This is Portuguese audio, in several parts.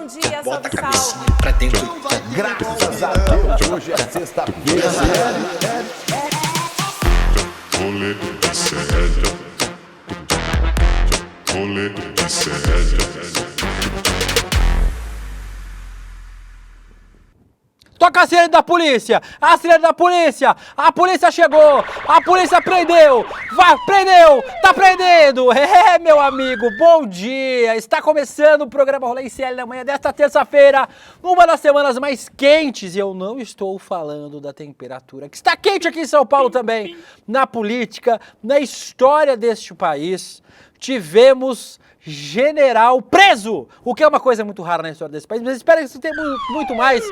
dia, Bota a salve, cabeça salve. pra dentro. Graças a Deus, hoje é sexta-feira. Rolê de sério. Rolê de sério. Toca a sirene da polícia! A sirene da polícia! A polícia chegou! A polícia prendeu! Vai, prendeu! Tá prendendo! É, meu amigo, bom dia! Está começando o programa Rolê ICL na manhã desta terça-feira, uma das semanas mais quentes, e eu não estou falando da temperatura, que está quente aqui em São Paulo também, na política, na história deste país. Tivemos general preso, o que é uma coisa muito rara na história desse país, mas espero que isso tenha muito mais.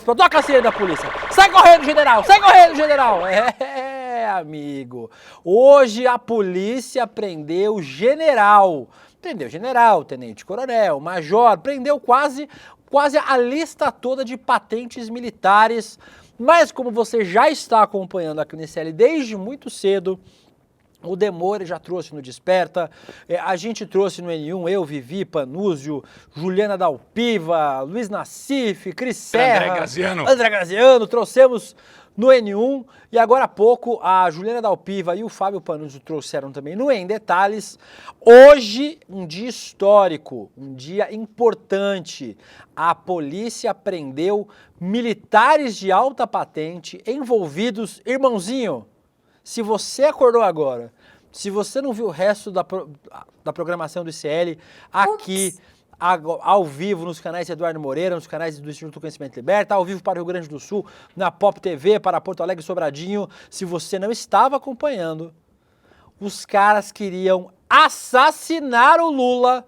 Toca a sirene da polícia. Sai correndo, general! Sai correndo, general! É, amigo. Hoje a polícia prendeu general. Prendeu general, tenente-coronel, major, prendeu quase a lista toda de patentes militares. Mas como você já está acompanhando aqui no ICL desde muito cedo, o Demore já trouxe no Desperta, a gente trouxe no N1, eu, Vivi, Panúzio, Juliana Dalpiva, Luiz Nassif, Cris Serra, André Graziano, trouxemos no N1 e agora há pouco a Juliana Dalpiva e o Fábio Panúzio trouxeram também no Em Detalhes. Hoje, um dia histórico, um dia importante. A polícia prendeu militares de alta patente envolvidos, irmãozinho. Se você acordou agora, se você não viu o resto da programação do ICL aqui, ao vivo, nos canais Eduardo Moreira, nos canais do Instituto Conhecimento Liberta, ao vivo para o Rio Grande do Sul, na Pop TV, para Porto Alegre e Sobradinho, se você não estava acompanhando, os caras queriam assassinar o Lula,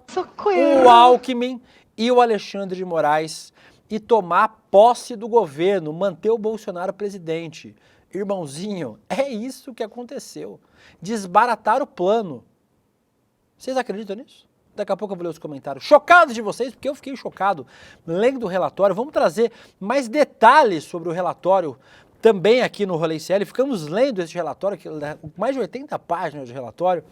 o Alckmin e o Alexandre de Moraes e tomar posse do governo, manter o Bolsonaro presidente. Irmãozinho, é isso que aconteceu. Desbaratar o plano. Vocês acreditam nisso? Daqui a pouco eu vou ler os comentários chocados de vocês, porque eu fiquei chocado lendo o relatório. Vamos trazer mais detalhes sobre o relatório também aqui no Rolê ICL. Ficamos lendo esse relatório, mais de 80 páginas de relatório.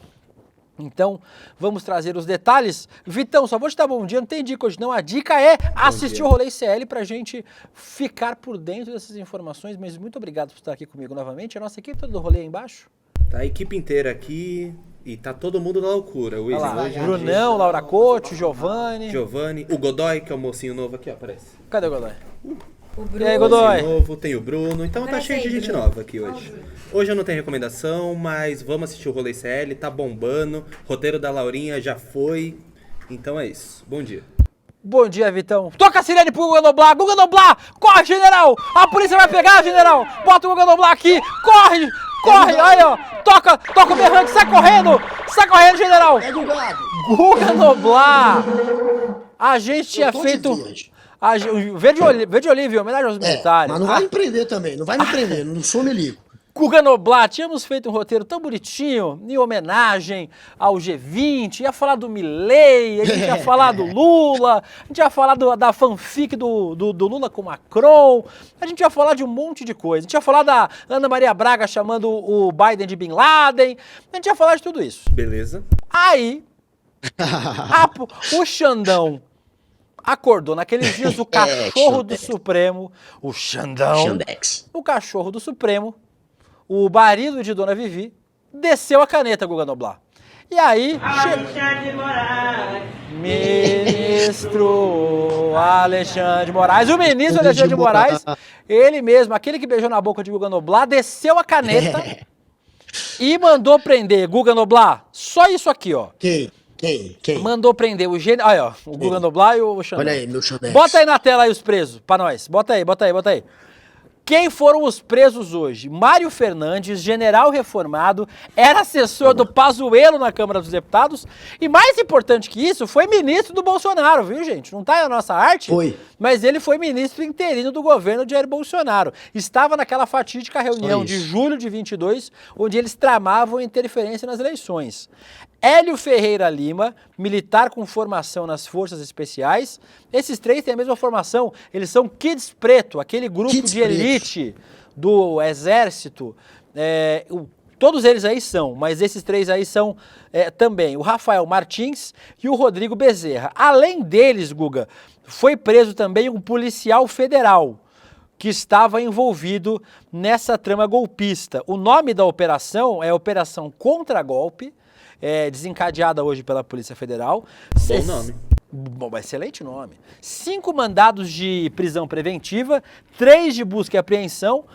Então, vamos trazer os detalhes. Vitão, só vou te dar bom dia, não tem dica hoje não. A dica é assistir o Rolê ICL pra gente ficar por dentro dessas informações. Mas muito obrigado por estar aqui comigo novamente. A nossa equipe toda do Rolê aí embaixo. Tá a equipe inteira aqui e tá todo mundo na loucura. O Izzy hoje. Brunão, Laura Couto, Giovanni, o Godoy, que é o mocinho novo aqui, ó, aparece. Cadê o Godoy? O Bruno. E aí, Godoy? Novo, tem o Bruno, então tá cheio de gente Bruno. nova aqui hoje. Hoje eu não tenho recomendação, mas vamos assistir o Rolê ICL, tá bombando. Roteiro da Laurinha já foi. Então é isso. Bom dia. Bom dia, Vitão. Toca a sirene pro Guga Noblar. Guga Noblar, corre, general. A polícia vai pegar, general. Bota o Guga Noblar aqui. Corre, corre. Aí, ó. Toca o berrante. Sai correndo, general. Pega o gado. Guga Noblar. A gente tinha feito... Verde Oliva, homenagem aos militares. Mas não vai me prender também, não vai me prender, não sou melico. Guga Noblar, tínhamos feito um roteiro tão bonitinho, em homenagem ao G20, ia falar do Milei, a gente ia falar do Lula, a gente ia falar da fanfic do Lula com Macron, a gente ia falar de um monte de coisa, a gente ia falar da Ana Maria Braga chamando o Biden de Bin Laden, a gente ia falar de tudo isso. Beleza? Aí, o Xandão acordou naqueles dias o cachorro do Supremo, o Xandão, Xandex. o cachorro do Supremo, o marido de Dona Vivi, desceu a caneta, Guga Noblar. E aí... Ministro Alexandre de Moraes, o ministro Alexandre de Moraes, ele mesmo, aquele que beijou na boca de Guga Noblar, desceu a caneta e mandou prender, Guga Noblar, só isso aqui, ó. Quem? Mandou prender o gênio. Olha, ó, o Guga Noblar e o Xandão. Olha aí, meu Xandex. Bota aí na tela aí os presos, pra nós. Bota aí. Quem foram os presos hoje? Mário Fernandes, general reformado, era assessor do Pazuello na Câmara dos Deputados e, mais importante que isso, foi ministro do Bolsonaro, viu, gente? Não tá aí a nossa arte? Foi. Mas ele foi ministro interino do governo de Jair Bolsonaro. Estava naquela fatídica reunião de julho de 22, onde eles tramavam interferência nas eleições. Hélio Ferreira Lima, militar com formação nas Forças Especiais. Esses três têm a mesma formação, eles são Kids Preto, aquele grupo Kids de elite do Exército. todos eles aí são, mas esses 3 aí são também o Rafael Martins e o Rodrigo Bezerra. Além deles, Guga, foi preso também um policial federal que estava envolvido nessa trama golpista. O nome da operação é Operação Contragolpe, desencadeada hoje pela Polícia Federal. Bom nome. Bom, excelente nome. 5 mandados de prisão preventiva, 3 de busca e apreensão,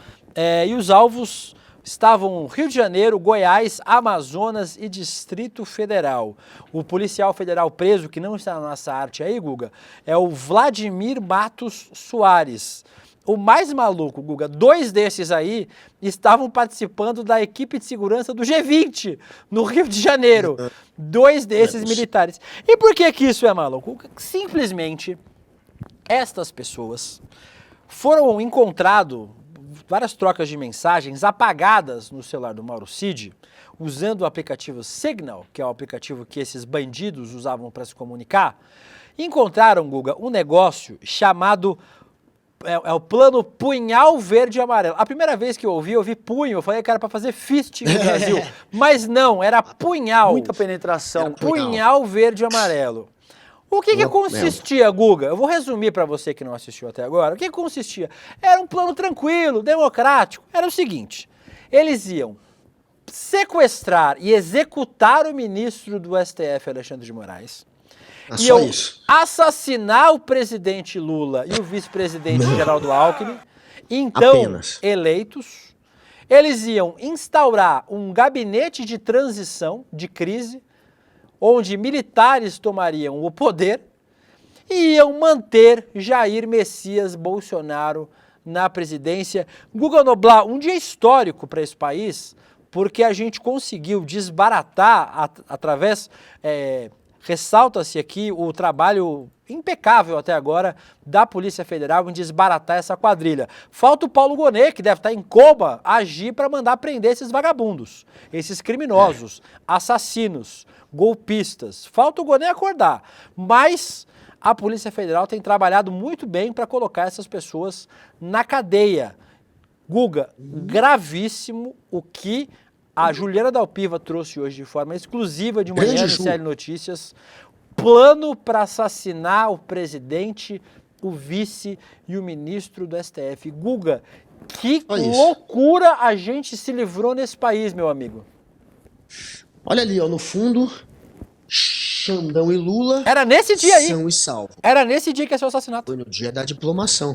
e os alvos estavam Rio de Janeiro, Goiás, Amazonas e Distrito Federal. O policial federal preso, que não está na nossa arte aí, Guga, é o Vladimir Matos Soares. O mais maluco, Guga, 2 desses aí estavam participando da equipe de segurança do G20 no Rio de Janeiro. 2 desses militares. E por que isso é maluco? Simplesmente, estas pessoas foram encontradas, várias trocas de mensagens apagadas no celular do Mauro Cid, usando o aplicativo Signal, que é o aplicativo que esses bandidos usavam para se comunicar. Encontraram, Guga, um negócio chamado... É o plano Punhal Verde e Amarelo. A primeira vez que eu ouvi punho, eu falei que era para fazer fisting no Brasil. Mas não, era punhal. Muita penetração. Punhal Verde e Amarelo. O que consistia, Guga? Eu vou resumir para você que não assistiu até agora. O que consistia? Era um plano tranquilo, democrático. Era o seguinte, eles iam sequestrar e executar o ministro do STF, Alexandre de Moraes. Só isso. Assassinar o presidente Lula e o vice-presidente Geraldo Alckmin, então Apenas. eleitos. Eles iam instaurar um gabinete de transição, de crise, onde militares tomariam o poder e iam manter Jair Messias Bolsonaro na presidência. Guga Noblat, um dia histórico para esse país, porque a gente conseguiu desbaratar através... Ressalta-se aqui o trabalho impecável até agora da Polícia Federal em desbaratar essa quadrilha. Falta o Paulo Gonet, que deve estar em coma, agir para mandar prender esses vagabundos, esses criminosos, assassinos, golpistas. Falta o Gonet acordar, mas a Polícia Federal tem trabalhado muito bem para colocar essas pessoas na cadeia. Guga, gravíssimo o que... A Juliana Dalpiva trouxe hoje de forma exclusiva de manhã no CL Notícias, plano para assassinar o presidente, o vice e o ministro do STF. Guga, que loucura a gente se livrou nesse país, meu amigo. Olha ali, ó, no fundo, Xandão e Lula era nesse dia aí. São e salvo. Era nesse dia que ia ser o assassinato. Foi no dia da diplomação.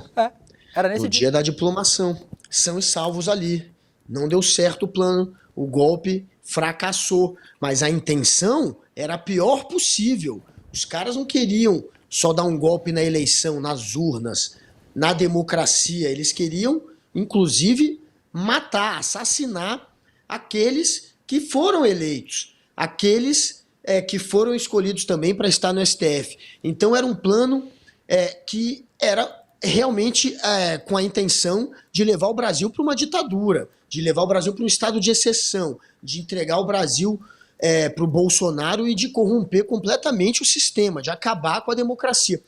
Era nesse dia da diplomação. São e salvos ali. Não deu certo o plano. O golpe fracassou, mas a intenção era a pior possível. Os caras não queriam só dar um golpe na eleição, nas urnas, na democracia. Eles queriam, inclusive, matar, assassinar aqueles que foram eleitos, aqueles que foram escolhidos também para estar no STF. Então era um plano que era realmente com a intenção de levar o Brasil para uma ditadura, de levar o Brasil para um estado de exceção, de entregar o Brasil para o Bolsonaro e de corromper completamente o sistema, de acabar com a democracia.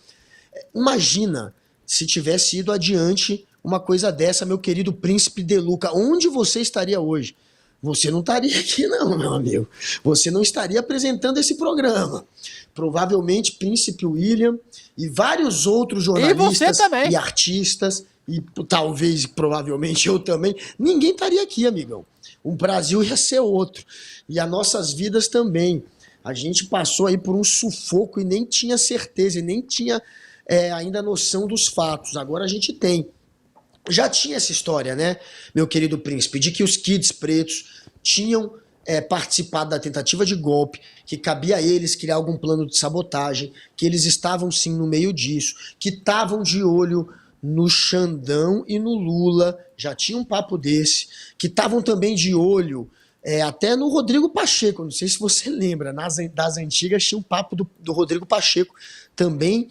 Imagina se tivesse ido adiante uma coisa dessa, meu querido Príncipe De Luca. Onde você estaria hoje? Você não estaria aqui não, meu amigo. Você não estaria apresentando esse programa. Provavelmente Príncipe William e vários outros jornalistas e artistas, e talvez, provavelmente eu também, ninguém estaria aqui, amigão. O Brasil ia ser outro. E as nossas vidas também. A gente passou aí por um sufoco e nem tinha certeza, e nem tinha ainda noção dos fatos. Agora a gente tem. Já tinha essa história, né, meu querido príncipe, de que os kids pretos tinham participado da tentativa de golpe, que cabia a eles criar algum plano de sabotagem, que eles estavam sim no meio disso, que estavam de olho no Xandão e no Lula, já tinha um papo desse, que estavam também de olho até no Rodrigo Pacheco, não sei se você lembra, das antigas tinha um papo do Rodrigo Pacheco também,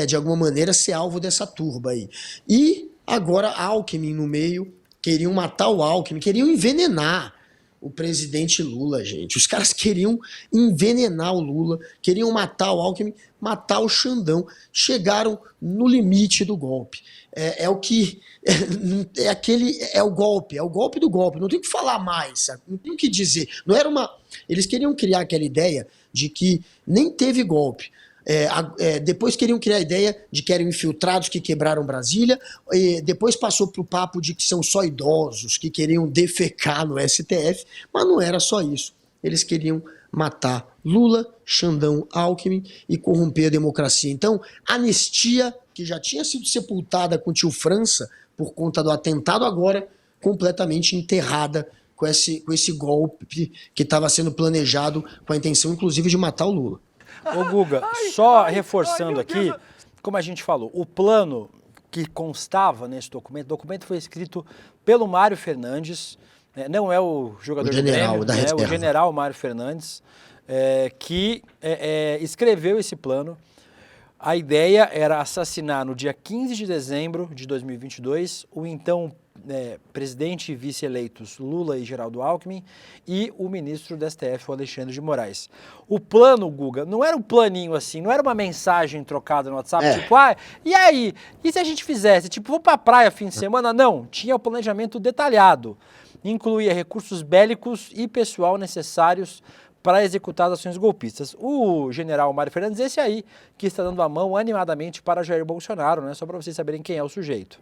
de alguma maneira, ser alvo dessa turba aí. E agora Alckmin no meio, queriam matar o Alckmin, queriam envenenar o presidente Lula, gente. Os caras queriam envenenar o Lula, queriam matar o Alckmin, matar o Xandão. Chegaram no limite do golpe. É o golpe do golpe. Não tem o que falar mais, sabe? Não tem o que dizer. Não era uma. Eles queriam criar aquela ideia de que nem teve golpe. Depois queriam criar a ideia de que eram infiltrados que quebraram Brasília, depois passou para o papo de que são só idosos que queriam defecar no STF, mas não era só isso. Eles queriam matar Lula, Xandão, Alckmin e corromper a democracia. Então, anistia, que já tinha sido sepultada com o tio França por conta do atentado, agora completamente enterrada com esse golpe que estava sendo planejado com a intenção, inclusive, de matar o Lula. Ô Guga, só reforçando aqui, como a gente falou, o plano que constava nesse documento, o documento foi escrito pelo Mário Fernandes, não é o jogador do Grêmio, é o general Mário Fernandes, que escreveu esse plano. A ideia era assassinar no dia 15 de dezembro de 2022 o então presidente e vice-eleitos Lula e Geraldo Alckmin e o ministro do STF, o Alexandre de Moraes. O plano, Guga, não era um planinho assim, não era uma mensagem trocada no WhatsApp, tipo, e aí? E se a gente fizesse? Tipo, vou pra praia fim de semana? Não, tinha o planejamento detalhado. Incluía recursos bélicos e pessoal necessários para executar as ações golpistas. O general Mário Fernandes, esse aí, que está dando a mão animadamente para Jair Bolsonaro, né? Só para vocês saberem quem é o sujeito.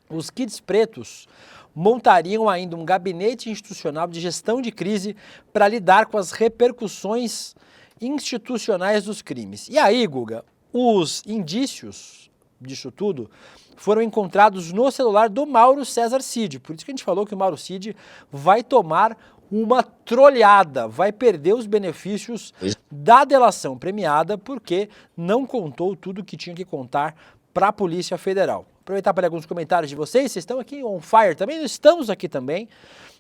Os Kids Pretos montariam ainda um gabinete institucional de gestão de crise para lidar com as repercussões institucionais dos crimes. E aí, Guga, os indícios disso tudo foram encontrados no celular do Mauro César Cid. Por isso que a gente falou que o Mauro Cid vai tomar uma trolhada, vai perder os benefícios da delação premiada porque não contou tudo que tinha que contar para a Polícia Federal. Aproveitar para ler alguns comentários de vocês estão aqui on fire também, estamos aqui também.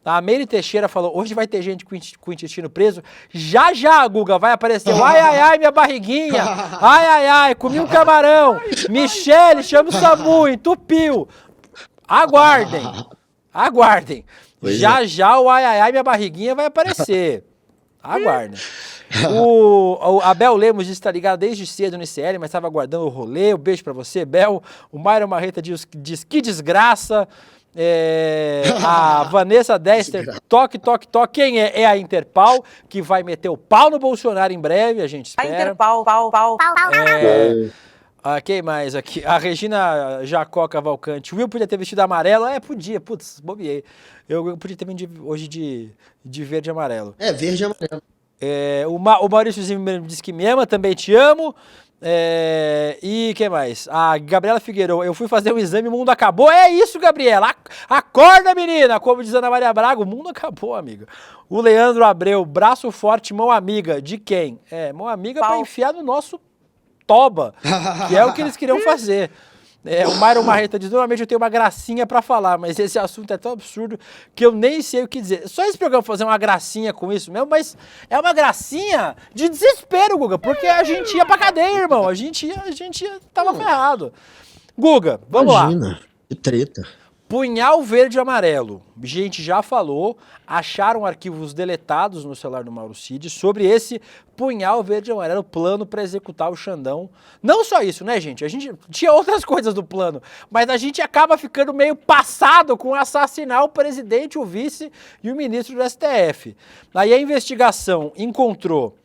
A Meire Teixeira falou, hoje vai ter gente com o intestino preso. Já, Guga, vai aparecer. Ai, minha barriguinha. Ai, comi um camarão. Michele, chama o SAMU, entupiu. Aguardem. Já o ai, minha barriguinha vai aparecer. Aguardem. O Abel Lemos disse que está ligado desde cedo no ICL, mas estava aguardando o rolê. Um beijo pra você, Bel. O Mário Marreta diz que desgraça. A Vanessa Dester, toque. Quem é? É a Interpol, que vai meter o pau no Bolsonaro em breve, a gente espera. A Interpol, pau. Quem mais aqui? A Regina Jacó Cavalcante. O Will podia ter vestido amarelo? Podia. Putz, bobiei. Eu podia ter vindo hoje de verde e amarelo. Verde e amarelo. O Maurício Zimmer disse que me ama, também te amo. E quem mais? A Gabriela Figueiredo, eu fui fazer um exame, o mundo acabou. É isso, Gabriela. Acorda, menina. Como diz Ana Maria Braga, o mundo acabou, amiga. O Leandro Abreu, braço forte, mão amiga. De quem? Mão amiga pra enfiar no nosso toba, que é o que eles queriam fazer. O Mário Marreta diz, normalmente eu tenho uma gracinha pra falar, mas esse assunto é tão absurdo que eu nem sei o que dizer. Só esse programa fazer uma gracinha com isso mesmo, mas é uma gracinha de desespero, Guga, porque a gente ia pra cadeia, irmão. A gente tava ferrado. Guga, vamos lá. Imagina, que treta. Punhal verde e amarelo. A gente já falou, acharam arquivos deletados no celular do Mauro Cid sobre esse punhal verde e amarelo, plano para executar o Xandão. Não só isso, né, gente? A gente tinha outras coisas do plano, mas a gente acaba ficando meio passado com assassinar o presidente, o vice e o ministro do STF. Aí a investigação encontrou...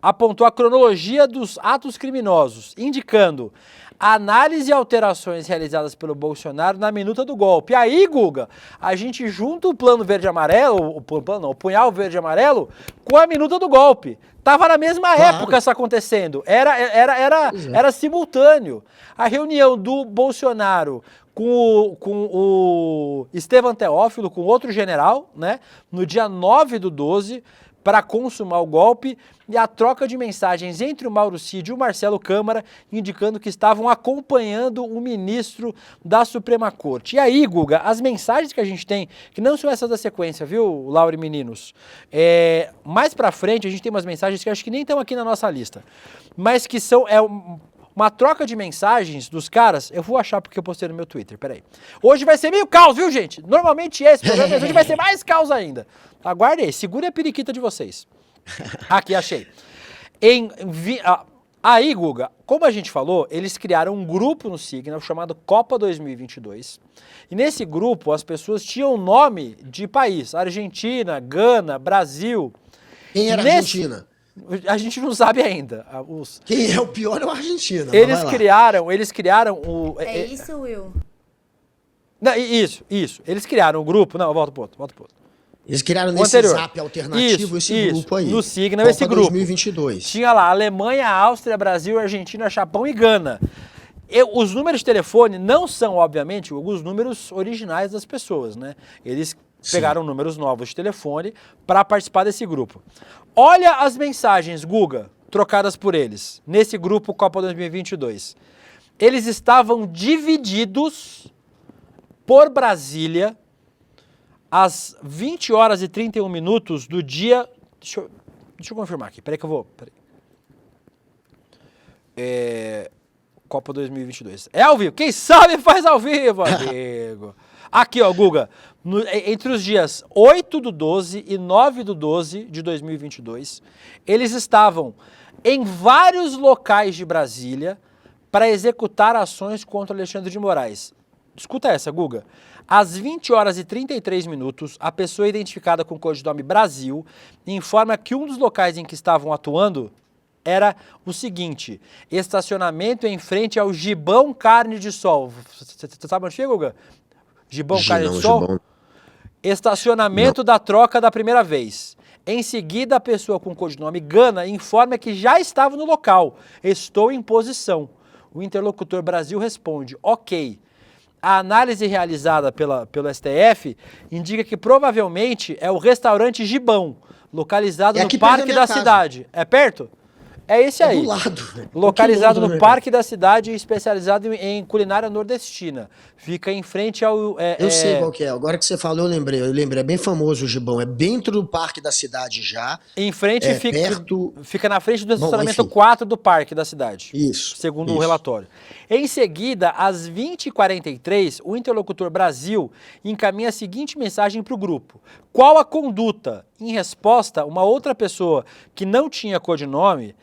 apontou a cronologia dos atos criminosos, indicando análise e alterações realizadas pelo Bolsonaro na minuta do golpe. E aí, Guga, a gente junta o plano verde e amarelo, o punhal verde e amarelo, com a minuta do golpe. Tava na mesma época isso acontecendo. Era simultâneo. A reunião do Bolsonaro com o Estevam Teófilo, com outro general, né, no dia 9/12, para consumar o golpe, e a troca de mensagens entre o Mauro Cid e o Marcelo Câmara, indicando que estavam acompanhando o ministro da Suprema Corte. E aí, Guga, as mensagens que a gente tem, que não são essas da sequência, viu, Laura e meninos? Mais pra frente, a gente tem umas mensagens que eu acho que nem estão aqui na nossa lista, mas que são uma troca de mensagens dos caras. Eu vou achar porque eu postei no meu Twitter, peraí. Hoje vai ser meio caos, viu, gente? Normalmente esse programa, mas hoje vai ser mais caos ainda. Aguarde aí, segure a periquita de vocês. Aqui, achei. Aí, Guga, como a gente falou, eles criaram um grupo no Signal chamado Copa 2022. E nesse grupo as pessoas tinham nome de país. Argentina, Gana, Brasil. Quem era a Argentina? A gente não sabe ainda. Quem é o pior é o Argentina. Eles criaram o... É isso, Will? Não, isso. Eles criaram o grupo... Não, volta pro outro. Eles criaram nesse Zap alternativo esse grupo aí. No Signal, Copa esse grupo. 2022. Tinha lá Alemanha, Áustria, Brasil, Argentina, Japão e Gana. Os números de telefone não são, obviamente, os números originais das pessoas, né? Eles pegaram números novos de telefone para participar desse grupo. Olha as mensagens, Guga, trocadas por eles, nesse grupo Copa 2022. Eles estavam divididos por Brasília às 20 horas e 31 minutos do dia... Deixa eu confirmar aqui, peraí que eu vou... Copa 2022. É ao vivo. Quem sabe faz ao vivo, amigo. Aqui, ó, Guga. Entre os dias 8/12 e 9/12 de 2022, eles estavam em vários locais de Brasília para executar ações contra Alexandre de Moraes. Escuta essa, Guga. Às 20 horas e 33 minutos, a pessoa identificada com o codinome Brasil informa que um dos locais em que estavam atuando era o seguinte: estacionamento em frente ao Gibão Carne de Sol. Você sabe onde fica, Guga? Gibão Carne de Sol? Gibão. Estacionamento da troca da primeira vez. Em seguida, a pessoa com o codinome Gana informa que já estava no local. Estou em posição. O interlocutor Brasil responde: ok. A análise realizada pelo STF indica que provavelmente é o restaurante Gibão, localizado no Parque da Cidade. É perto? É esse aí. Do lado. Localizado no Parque da Cidade e especializado em culinária nordestina. Fica em frente ao... eu sei qual que é. Agora que você falou, eu lembrei. É bem famoso o Gibão. É dentro do Parque da Cidade já. Em frente, perto... fica na frente do estacionamento 4 do Parque da Cidade. Isso. Segundo o relatório. Em seguida, às 20h43, o interlocutor Brasil encaminha a seguinte mensagem para o grupo: qual a conduta? Em resposta, uma outra pessoa que não tinha codinome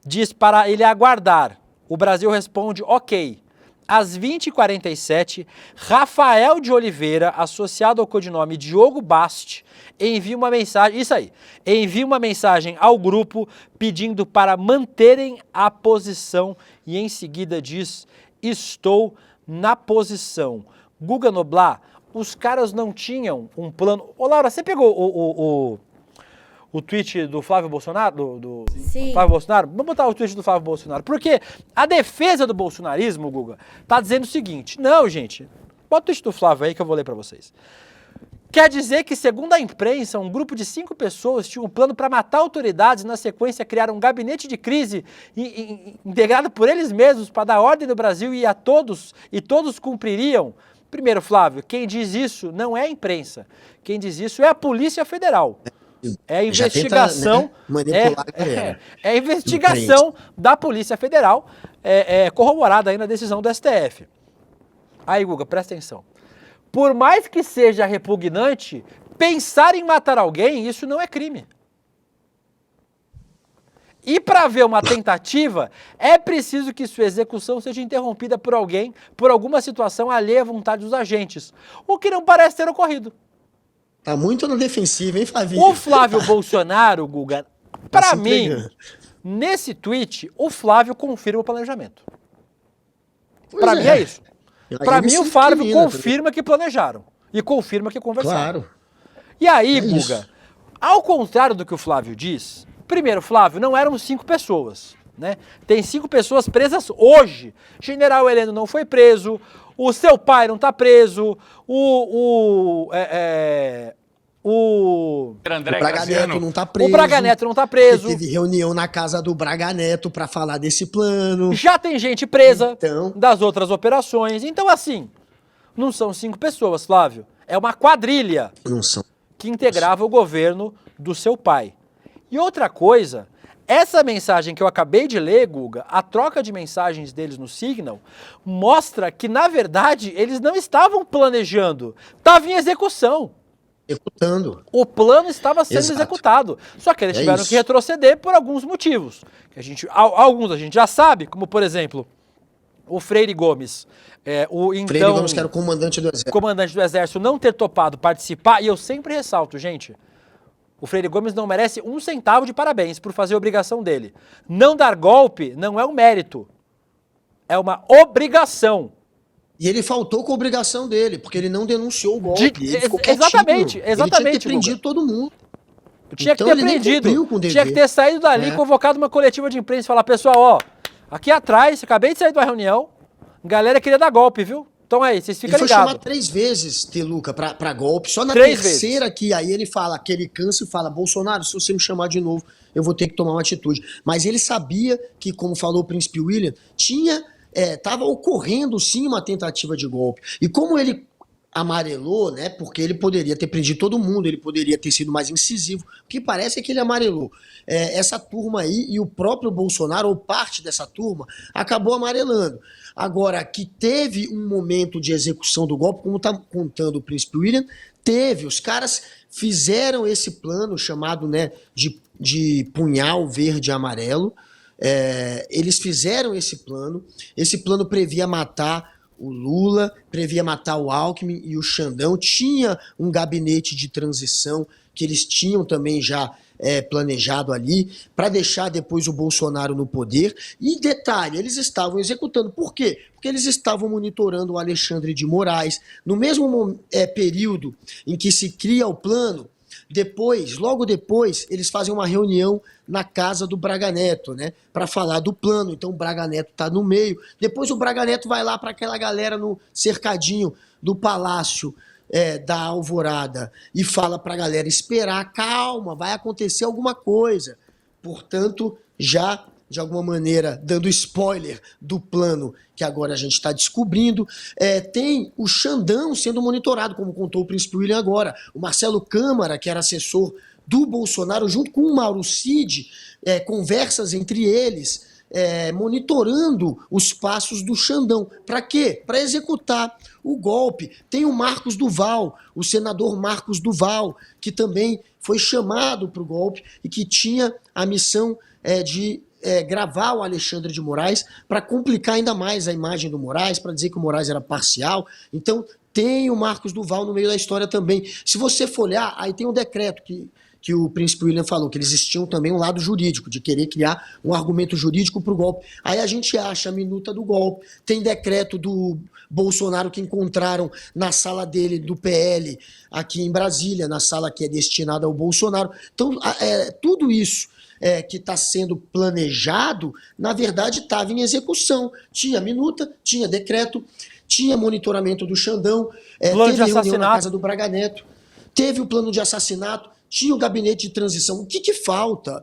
diz para ele aguardar. O Brasil responde: ok. Às 20h47, Rafael de Oliveira, associado ao codinome Diogo Basti, envia uma mensagem, envia uma mensagem ao grupo pedindo para manterem a posição e em seguida diz: estou na posição. Guga Noblar, os caras não tinham um plano... Ô Laura, você pegou o tweet do Flávio Bolsonaro? Sim. Flávio Bolsonaro? Vamos botar o tweet do Flávio Bolsonaro. Porque a defesa do bolsonarismo, Guga, tá dizendo o seguinte: não, gente, bota o tweet do Flávio aí que eu vou ler pra vocês. Quer dizer que, segundo a imprensa, um grupo de 5 pessoas tinha um plano para matar autoridades e, na sequência, criar um gabinete de crise integrado por eles mesmos para dar ordem no Brasil e todos cumpririam. Primeiro, Flávio, quem diz isso não é a imprensa. Quem diz isso é a Polícia Federal. É a investigação, é a investigação da Polícia Federal, corroborada aí na decisão do STF. Aí, Guga, presta atenção. Por mais que seja repugnante, pensar em matar alguém, isso não é crime. E para haver uma tentativa, é preciso que sua execução seja interrompida por alguém, por alguma situação alheia à vontade dos agentes, o que não parece ter ocorrido. Tá muito na defensiva, hein, Flavinho? O Flávio Bolsonaro, Guga, para mim, nesse tweet, o Flávio confirma o planejamento. Para mim é isso. Para mim, o Flávio confirma que planejaram e confirma que conversaram. Claro. E aí, Guga, ao contrário do que o Flávio diz, primeiro, Flávio, não eram 5 pessoas, né? Tem 5 pessoas presas hoje. General Heleno não foi preso, o seu pai não tá preso, o Braga Neto não tá preso. O Braga Neto não tá preso. Teve reunião na casa do Braga Neto pra falar desse plano. Já tem gente presa das outras operações. Então, assim, não são 5 pessoas, Flávio. É uma quadrilha que integrava o governo do seu pai. E outra coisa Essa mensagem que eu acabei de ler, Guga, a troca de mensagens deles no Signal, mostra que, na verdade, eles não estavam planejando, estava em execução. Executando. O plano estava sendo Exato. executado. Só que eles tiveram isso. que retroceder por alguns motivos. Que alguns a gente já sabe, como, por exemplo, o Freire Gomes. Freire Gomes, que era o comandante do exército. Comandante do Exército, não ter topado participar, e eu sempre ressalto, gente, o Freire Gomes não merece um centavo de parabéns por fazer a obrigação dele. Não dar golpe não é um mérito, é uma obrigação. E ele faltou com a obrigação dele, porque ele não denunciou o golpe. Ele ficou exatamente, quietinho. exatamente, Ele tinha que ter prendido todo mundo. Tinha Então que ter ele nem prendido, cumpriu com o tinha que dever. ter saído dali, convocado uma coletiva de imprensa e falar, pessoal, ó, aqui atrás, acabei de sair de uma reunião, galera queria dar golpe, viu? Então aí, vocês ficam Ele foi ligados. chamado 3 vezes, Teluca, pra golpe. Só na 3 terceira que aí ele fala, que ele cansa e fala, Bolsonaro, se você me chamar de novo, eu vou ter que tomar uma atitude. Mas ele sabia que, como falou o príncipe William, tava ocorrendo sim uma tentativa de golpe. E como ele amarelou, né, porque ele poderia ter prendido todo mundo, ele poderia ter sido mais incisivo, o que parece é que ele amarelou. Essa turma aí e o próprio Bolsonaro, ou parte dessa turma, acabou amarelando. Agora, que teve um momento de execução do golpe, como está contando o príncipe William, teve. Os caras fizeram esse plano chamado, né, de punhal verde e amarelo. Eles fizeram esse plano previa matar o Lula, previa matar o Alckmin e o Xandão, tinha um gabinete de transição que eles tinham também já planejado ali, para deixar depois o Bolsonaro no poder. E detalhe, eles estavam executando. Por quê? Porque eles estavam monitorando o Alexandre de Moraes. No mesmo período em que se cria o plano, logo depois, eles fazem uma reunião na casa do Braga Neto, né, para falar do plano. Então o Braga Neto tá no meio. Depois o Braga Neto vai lá para aquela galera no cercadinho do Palácio da Alvorada e fala pra galera esperar, calma, vai acontecer alguma coisa. Portanto, já de alguma maneira dando spoiler do plano que agora a gente está descobrindo, tem o Xandão sendo monitorado, como contou o príncipe William agora. O Marcelo Câmara, que era assessor do Bolsonaro, junto com o Mauro Cid, conversas entre eles, monitorando os passos do Xandão. Para quê? Para executar o golpe. Tem o Marcos Duval, o senador Marcos Duval, que também foi chamado para o golpe e que tinha a missão de gravar o Alexandre de Moraes para complicar ainda mais a imagem do Moraes, para dizer que o Moraes era parcial. Então tem o Marcos Duval no meio da história também. Se você for olhar, aí tem um decreto que o príncipe William falou, que eles tinham também um lado jurídico, de querer criar um argumento jurídico para o golpe. Aí a gente acha a minuta do golpe, tem decreto do Bolsonaro que encontraram na sala dele, do PL, aqui em Brasília, na sala que é destinada ao Bolsonaro. Então, tudo isso que está sendo planejado, na verdade estava em execução. Tinha minuta, tinha decreto, tinha monitoramento do Xandão, plano de teve reunião assassinato na casa do Braga Neto, teve o plano de assassinato, tinha o gabinete de transição. O que falta,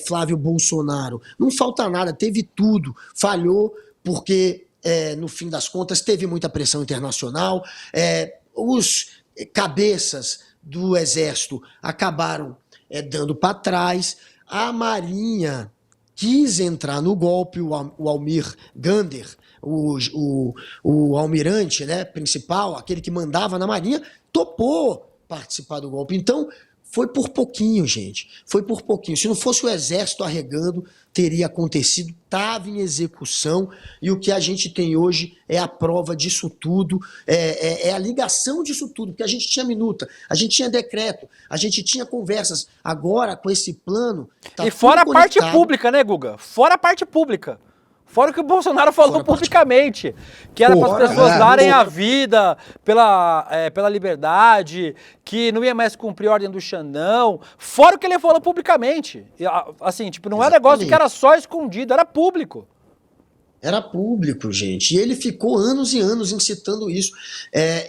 Flávio Bolsonaro? Não falta nada, teve tudo. Falhou porque, no fim das contas, teve muita pressão internacional. Os cabeças do Exército acabaram dando para trás. A Marinha quis entrar no golpe, o Almir Gander, o almirante, né, principal, aquele que mandava na Marinha, topou participar do golpe. Então, foi por pouquinho, gente. Foi por pouquinho. Se não fosse o Exército arregando, teria acontecido, estava em execução, e o que a gente tem hoje é a prova disso tudo, é a ligação disso tudo, porque a gente tinha minuta, a gente tinha decreto, a gente tinha conversas. Agora, com esse plano, tá e fora a tudo parte conectado. pública, né, Guga? Fora a parte pública. Fora o que o Bolsonaro falou publicamente, que era para as pessoas darem a vida pela liberdade, que não ia mais cumprir a ordem do Xandão. Fora o que ele falou publicamente. Assim, tipo, não é negócio que era só escondido, era público. Era público, gente. E ele ficou anos e anos incitando isso.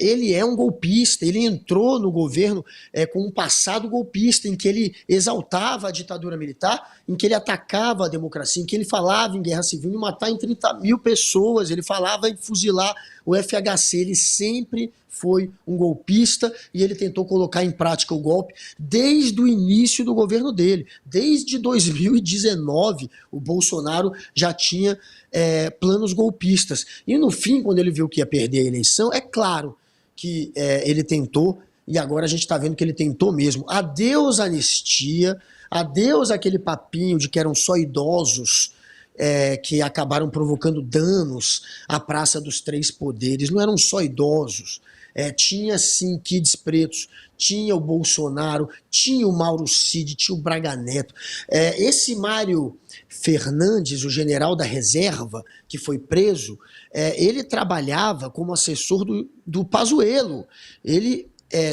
Ele é um golpista, ele entrou no governo com um passado golpista, em que ele exaltava a ditadura militar, em que ele atacava a democracia, em que ele falava em guerra civil, em matar em 30 mil pessoas, ele falava em fuzilar O FHC ele sempre foi um golpista e ele tentou colocar em prática o golpe desde o início do governo dele. Desde 2019, o Bolsonaro já tinha planos golpistas. E no fim, quando ele viu que ia perder a eleição, é claro que ele tentou, e agora a gente está vendo que ele tentou mesmo. Adeus anistia, adeus aquele papinho de que eram só idosos que acabaram provocando danos à Praça dos Três Poderes. Não eram só idosos. Tinha sim kids pretos, tinha o Bolsonaro, tinha o Mauro Cid, tinha o Braga Neto. Esse Mário Fernandes, o general da reserva, que foi preso, ele trabalhava como assessor do Pazuello. Ele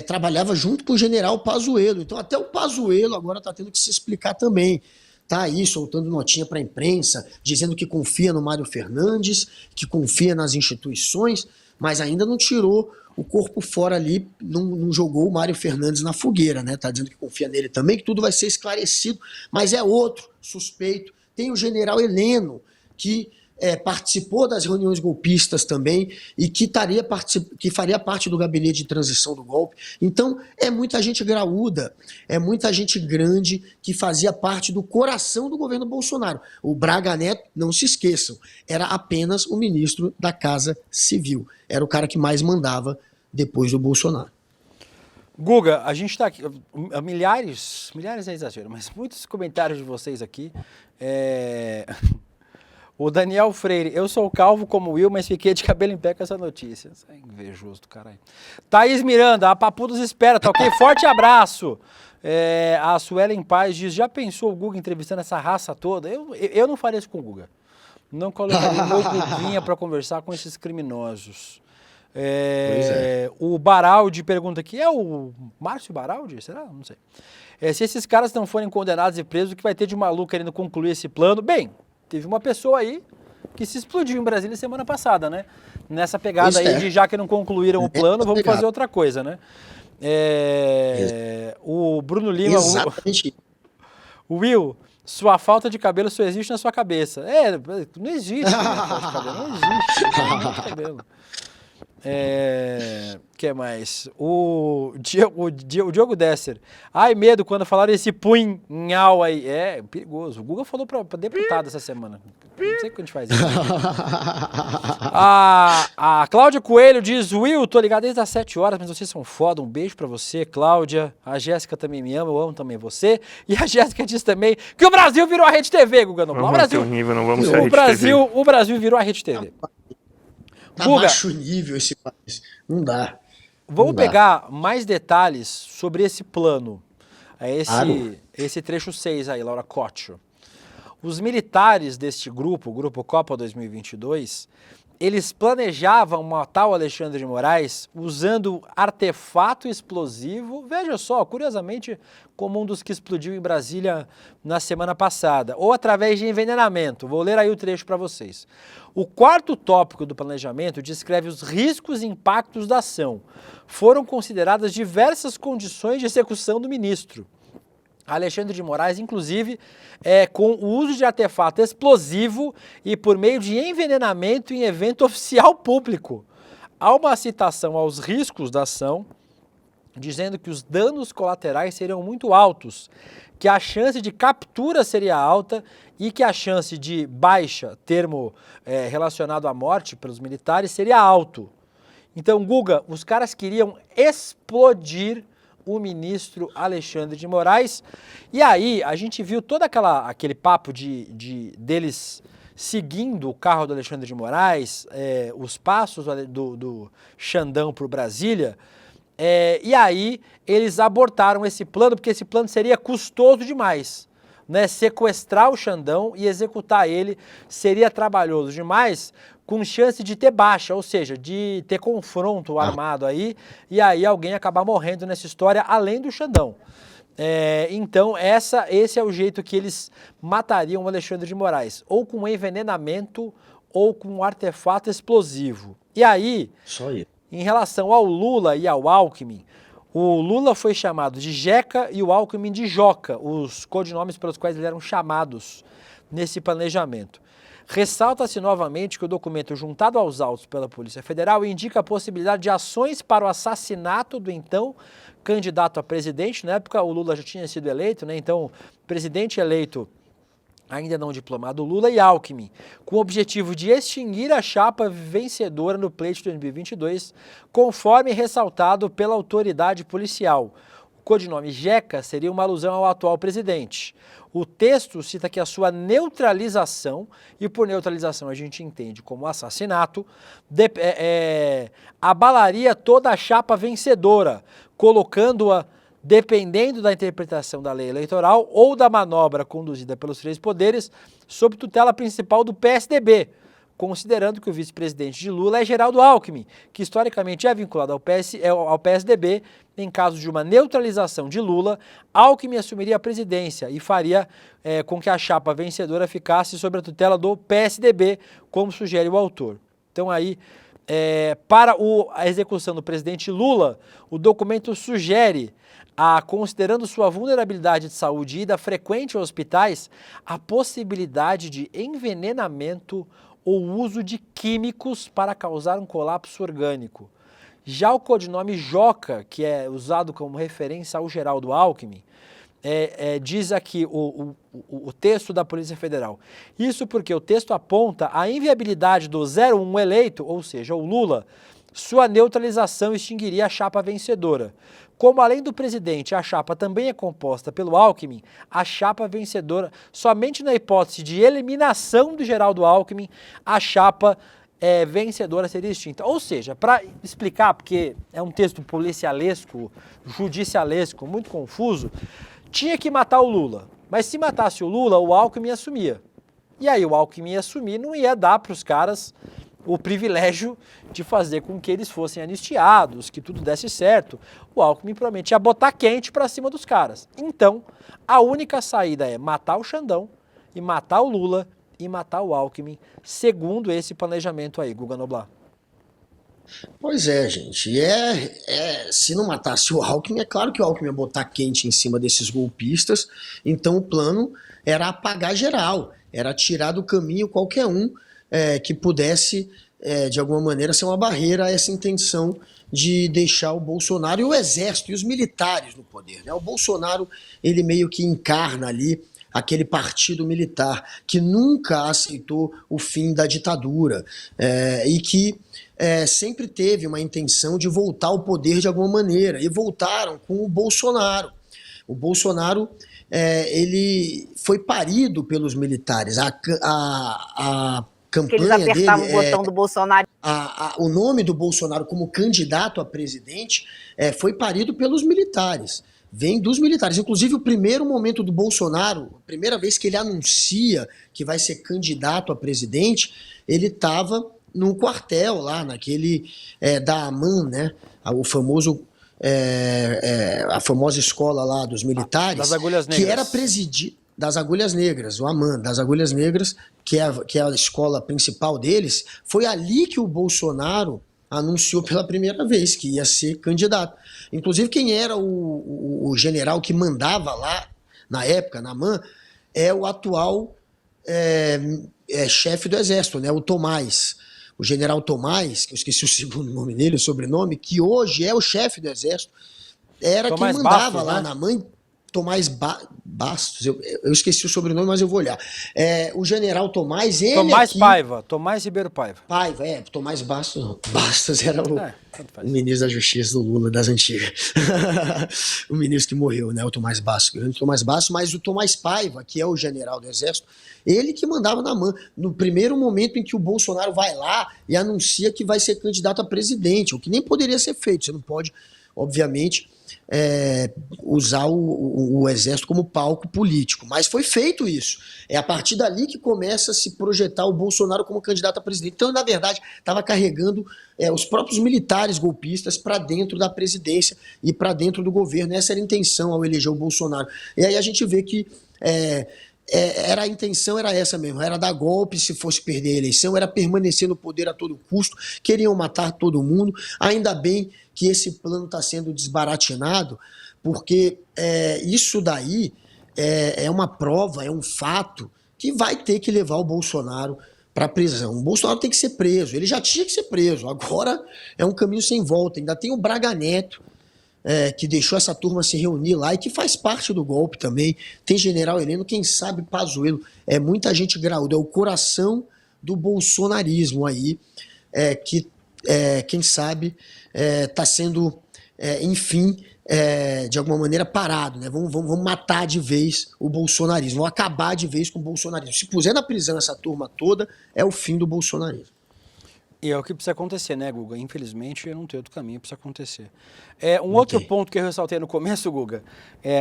trabalhava junto com o general Pazuello. Então até o Pazuello agora está tendo que se explicar também. Tá aí soltando notinha para a imprensa, dizendo que confia no Mário Fernandes, que confia nas instituições, mas ainda não tirou o corpo fora ali, não jogou o Mário Fernandes na fogueira, né? Tá dizendo que confia nele também, que tudo vai ser esclarecido, mas é outro suspeito. Tem o general Heleno, que participou das reuniões golpistas também e que faria parte do gabinete de transição do golpe. Então, é muita gente graúda, é muita gente grande que fazia parte do coração do governo Bolsonaro. O Braga Neto, não se esqueçam, era apenas o ministro da Casa Civil. Era o cara que mais mandava depois do Bolsonaro. Guga, a gente está aqui, milhares é exagero, mas muitos comentários de vocês aqui. O Daniel Freire, eu sou calvo como o Will, mas fiquei de cabelo em pé com essa notícia. Isso é invejoso do caralho. Thaís Miranda, a Papudos espera, tá ok? Forte abraço. A Suelen Paz diz, já pensou o Guga entrevistando essa raça toda? Eu não faria isso com o Guga. Não colocaria o meu Guguinha para conversar com esses criminosos. O Baraldi pergunta aqui, é o Márcio Baraldi? Será? Não sei. Se esses caras não forem condenados e presos, o que vai ter de maluco querendo concluir esse plano? Bem, teve uma pessoa aí que se explodiu em Brasília semana passada, né? Nessa pegada aí de já que não concluíram o plano, vamos fazer outra coisa, né? O Bruno Lima... Exatamente. O Will, sua falta de cabelo só existe na sua cabeça. Não existe falta de cabelo, não existe. Não tem cabelo. Que mais? O Diogo Desser. Ai, medo quando falaram esse punhal aí. É perigoso. O Guga falou pra deputado essa semana. Não sei o que a gente faz isso. A Cláudia Coelho diz, Will, tô ligado desde as 7 horas, mas vocês são foda. Um beijo pra você, Cláudia. A Jéssica também me ama, eu amo também você. E a Jéssica diz também que o Brasil virou a Rede TV, Guga. Não, o Brasil virou a Rede TV. Tá baixo nível esse país. Não dá. Vamos pegar mais detalhes sobre esse plano. Esse trecho 6 aí, Laura Cotcho. Os militares deste grupo, o Grupo Copa 2022, eles planejavam matar o Alexandre de Moraes usando artefato explosivo, veja só, curiosamente, como um dos que explodiu em Brasília na semana passada, ou através de envenenamento. Vou ler aí o trecho para vocês. O quarto tópico do planejamento descreve os riscos e impactos da ação. Foram consideradas diversas condições de execução do ministro. Alexandre de Moraes, inclusive, com o uso de artefato explosivo e por meio de envenenamento em evento oficial público. Há uma citação aos riscos da ação, dizendo que os danos colaterais seriam muito altos, que a chance de captura seria alta e que a chance de baixa, termo relacionado à morte pelos militares, seria alto. Então, Guga, os caras queriam explodir o ministro Alexandre de Moraes, e aí a gente viu todo aquele papo deles seguindo o carro do Alexandre de Moraes, os passos do Xandão para o Brasília, e aí eles abortaram esse plano, porque esse plano seria custoso demais, né? Sequestrar o Xandão e executar ele seria trabalhoso demais, com chance de ter baixa, ou seja, de ter confronto armado aí, e aí alguém acabar morrendo nessa história, além do Xandão. Então, esse é o jeito que eles matariam o Alexandre de Moraes, ou com envenenamento, ou com um artefato explosivo. E aí, em relação ao Lula e ao Alckmin, o Lula foi chamado de Jeca e o Alckmin de Joca, os codinomes pelos quais eles eram chamados nesse planejamento. Ressalta-se novamente que o documento juntado aos autos pela Polícia Federal indica a possibilidade de ações para o assassinato do então candidato a presidente. Na época o Lula já tinha sido eleito, né? Então, presidente eleito, ainda não diplomado, Lula e Alckmin, com o objetivo de extinguir a chapa vencedora no pleito de 2022, conforme ressaltado pela autoridade policial. O codinome Jeca seria uma alusão ao atual presidente. O texto cita que a sua neutralização, e por neutralização a gente entende como assassinato, abalaria toda a chapa vencedora, colocando-a, dependendo da interpretação da lei eleitoral ou da manobra conduzida pelos três poderes, sob tutela principal do PSDB, considerando que o vice-presidente de Lula é Geraldo Alckmin, que historicamente é vinculado ao PSDB. Em caso de uma neutralização de Lula, Alckmin assumiria a presidência e faria com que a chapa vencedora ficasse sob a tutela do PSDB, como sugere o autor. Então aí, para a execução do presidente Lula, o documento sugere, considerando sua vulnerabilidade de saúde e ida frequente aos hospitais, a possibilidade de envenenamento ou uso de químicos para causar um colapso orgânico. Já o codinome Joca, que é usado como referência ao Geraldo Alckmin, diz aqui o texto da Polícia Federal. Isso porque o texto aponta a inviabilidade do 01 eleito, ou seja, o Lula. Sua neutralização extinguiria a chapa vencedora. Como além do presidente a chapa também é composta pelo Alckmin, a chapa vencedora, somente na hipótese de eliminação do Geraldo Alckmin, a chapa vencedora seria extinta. Ou seja, para explicar, porque é um texto policialesco, judicialesco, muito confuso, tinha que matar o Lula. Mas se matasse o Lula, o Alckmin assumia. E aí o Alckmin ia assumir, não ia dar para os caras o privilégio de fazer com que eles fossem anistiados, que tudo desse certo. O Alckmin provavelmente ia botar quente para cima dos caras. Então, a única saída é matar o Xandão e matar o Lula e matar o Alckmin, segundo esse planejamento aí, Guga Noblar. Pois é, gente. Se não matasse o Alckmin, é claro que o Alckmin ia botar quente em cima desses golpistas. Então o plano era apagar geral, era tirar do caminho qualquer um que pudesse, de alguma maneira, ser uma barreira a essa intenção de deixar o Bolsonaro e o Exército e os militares no poder, né? O Bolsonaro, ele meio que encarna ali aquele partido militar que nunca aceitou o fim da ditadura e que sempre teve uma intenção de voltar ao poder de alguma maneira, e voltaram com o Bolsonaro. O Bolsonaro ele foi parido pelos militares. A campanha eles apertavam dele, o botão do Bolsonaro. O nome do Bolsonaro como candidato a presidente foi parido pelos militares. Vem dos militares. Inclusive, o primeiro momento do Bolsonaro, a primeira vez que ele anuncia que vai ser candidato a presidente, ele estava num quartel lá, naquele da AMAN, né? O famoso, a famosa escola lá dos militares. Das Agulhas Negras. Que era presidida. Das Agulhas Negras, o AMAN, das Agulhas Negras, que é a escola principal deles. Foi ali que o Bolsonaro anunciou pela primeira vez que ia ser candidato. Inclusive, quem era o general que mandava lá, na época, na AMAN, é o atual chefe do Exército, né, o Tomás. O general Tomás, que eu esqueci o segundo nome dele, o sobrenome, que hoje é o chefe do Exército, era Tomás quem mandava Bastos, lá, né? Na AMAN. Tomás Bastos, eu esqueci o sobrenome, mas eu vou olhar. O general Tomás, ele Tomás aqui, Paiva, Tomás Ribeiro Paiva. Tomás Bastos, não. Bastos era o ministro da Justiça do Lula, das antigas. O ministro que morreu, né, o Tomás Bastos, o grande Tomás Bastos, mas o Tomás Paiva, que é o general do Exército, ele que mandava na AMAN, no primeiro momento em que o Bolsonaro vai lá e anuncia que vai ser candidato a presidente, o que nem poderia ser feito, você não pode, obviamente, usar o Exército como palco político, mas foi feito isso. É a partir dali que começa a se projetar o Bolsonaro como candidato a presidente. Então, na verdade, estava carregando os próprios militares golpistas para dentro da presidência e para dentro do governo. Essa era a intenção ao eleger o Bolsonaro. E aí a gente vê que a intenção era essa mesmo, era dar golpe se fosse perder a eleição, era permanecer no poder a todo custo, queriam matar todo mundo. Ainda bem que esse plano está sendo desbaratinado, porque isso daí é uma prova, é um fato que vai ter que levar o Bolsonaro para prisão. O Bolsonaro tem que ser preso. Ele já tinha que ser preso. Agora é um caminho sem volta. Ainda tem o Braga Neto, que deixou essa turma se reunir lá e que faz parte do golpe também. Tem General Heleno, quem sabe Pazuello. É muita gente graúda. É o coração do bolsonarismo aí, que, quem sabe, está sendo, enfim, de alguma maneira parado, né? Vamos matar de vez o bolsonarismo, vamos acabar de vez com o bolsonarismo. Se puser na prisão essa turma toda, é o fim do bolsonarismo. E é o que precisa acontecer, né, Guga? Infelizmente, não tem outro caminho para isso acontecer. Outro ponto que eu ressaltei no começo, Guga,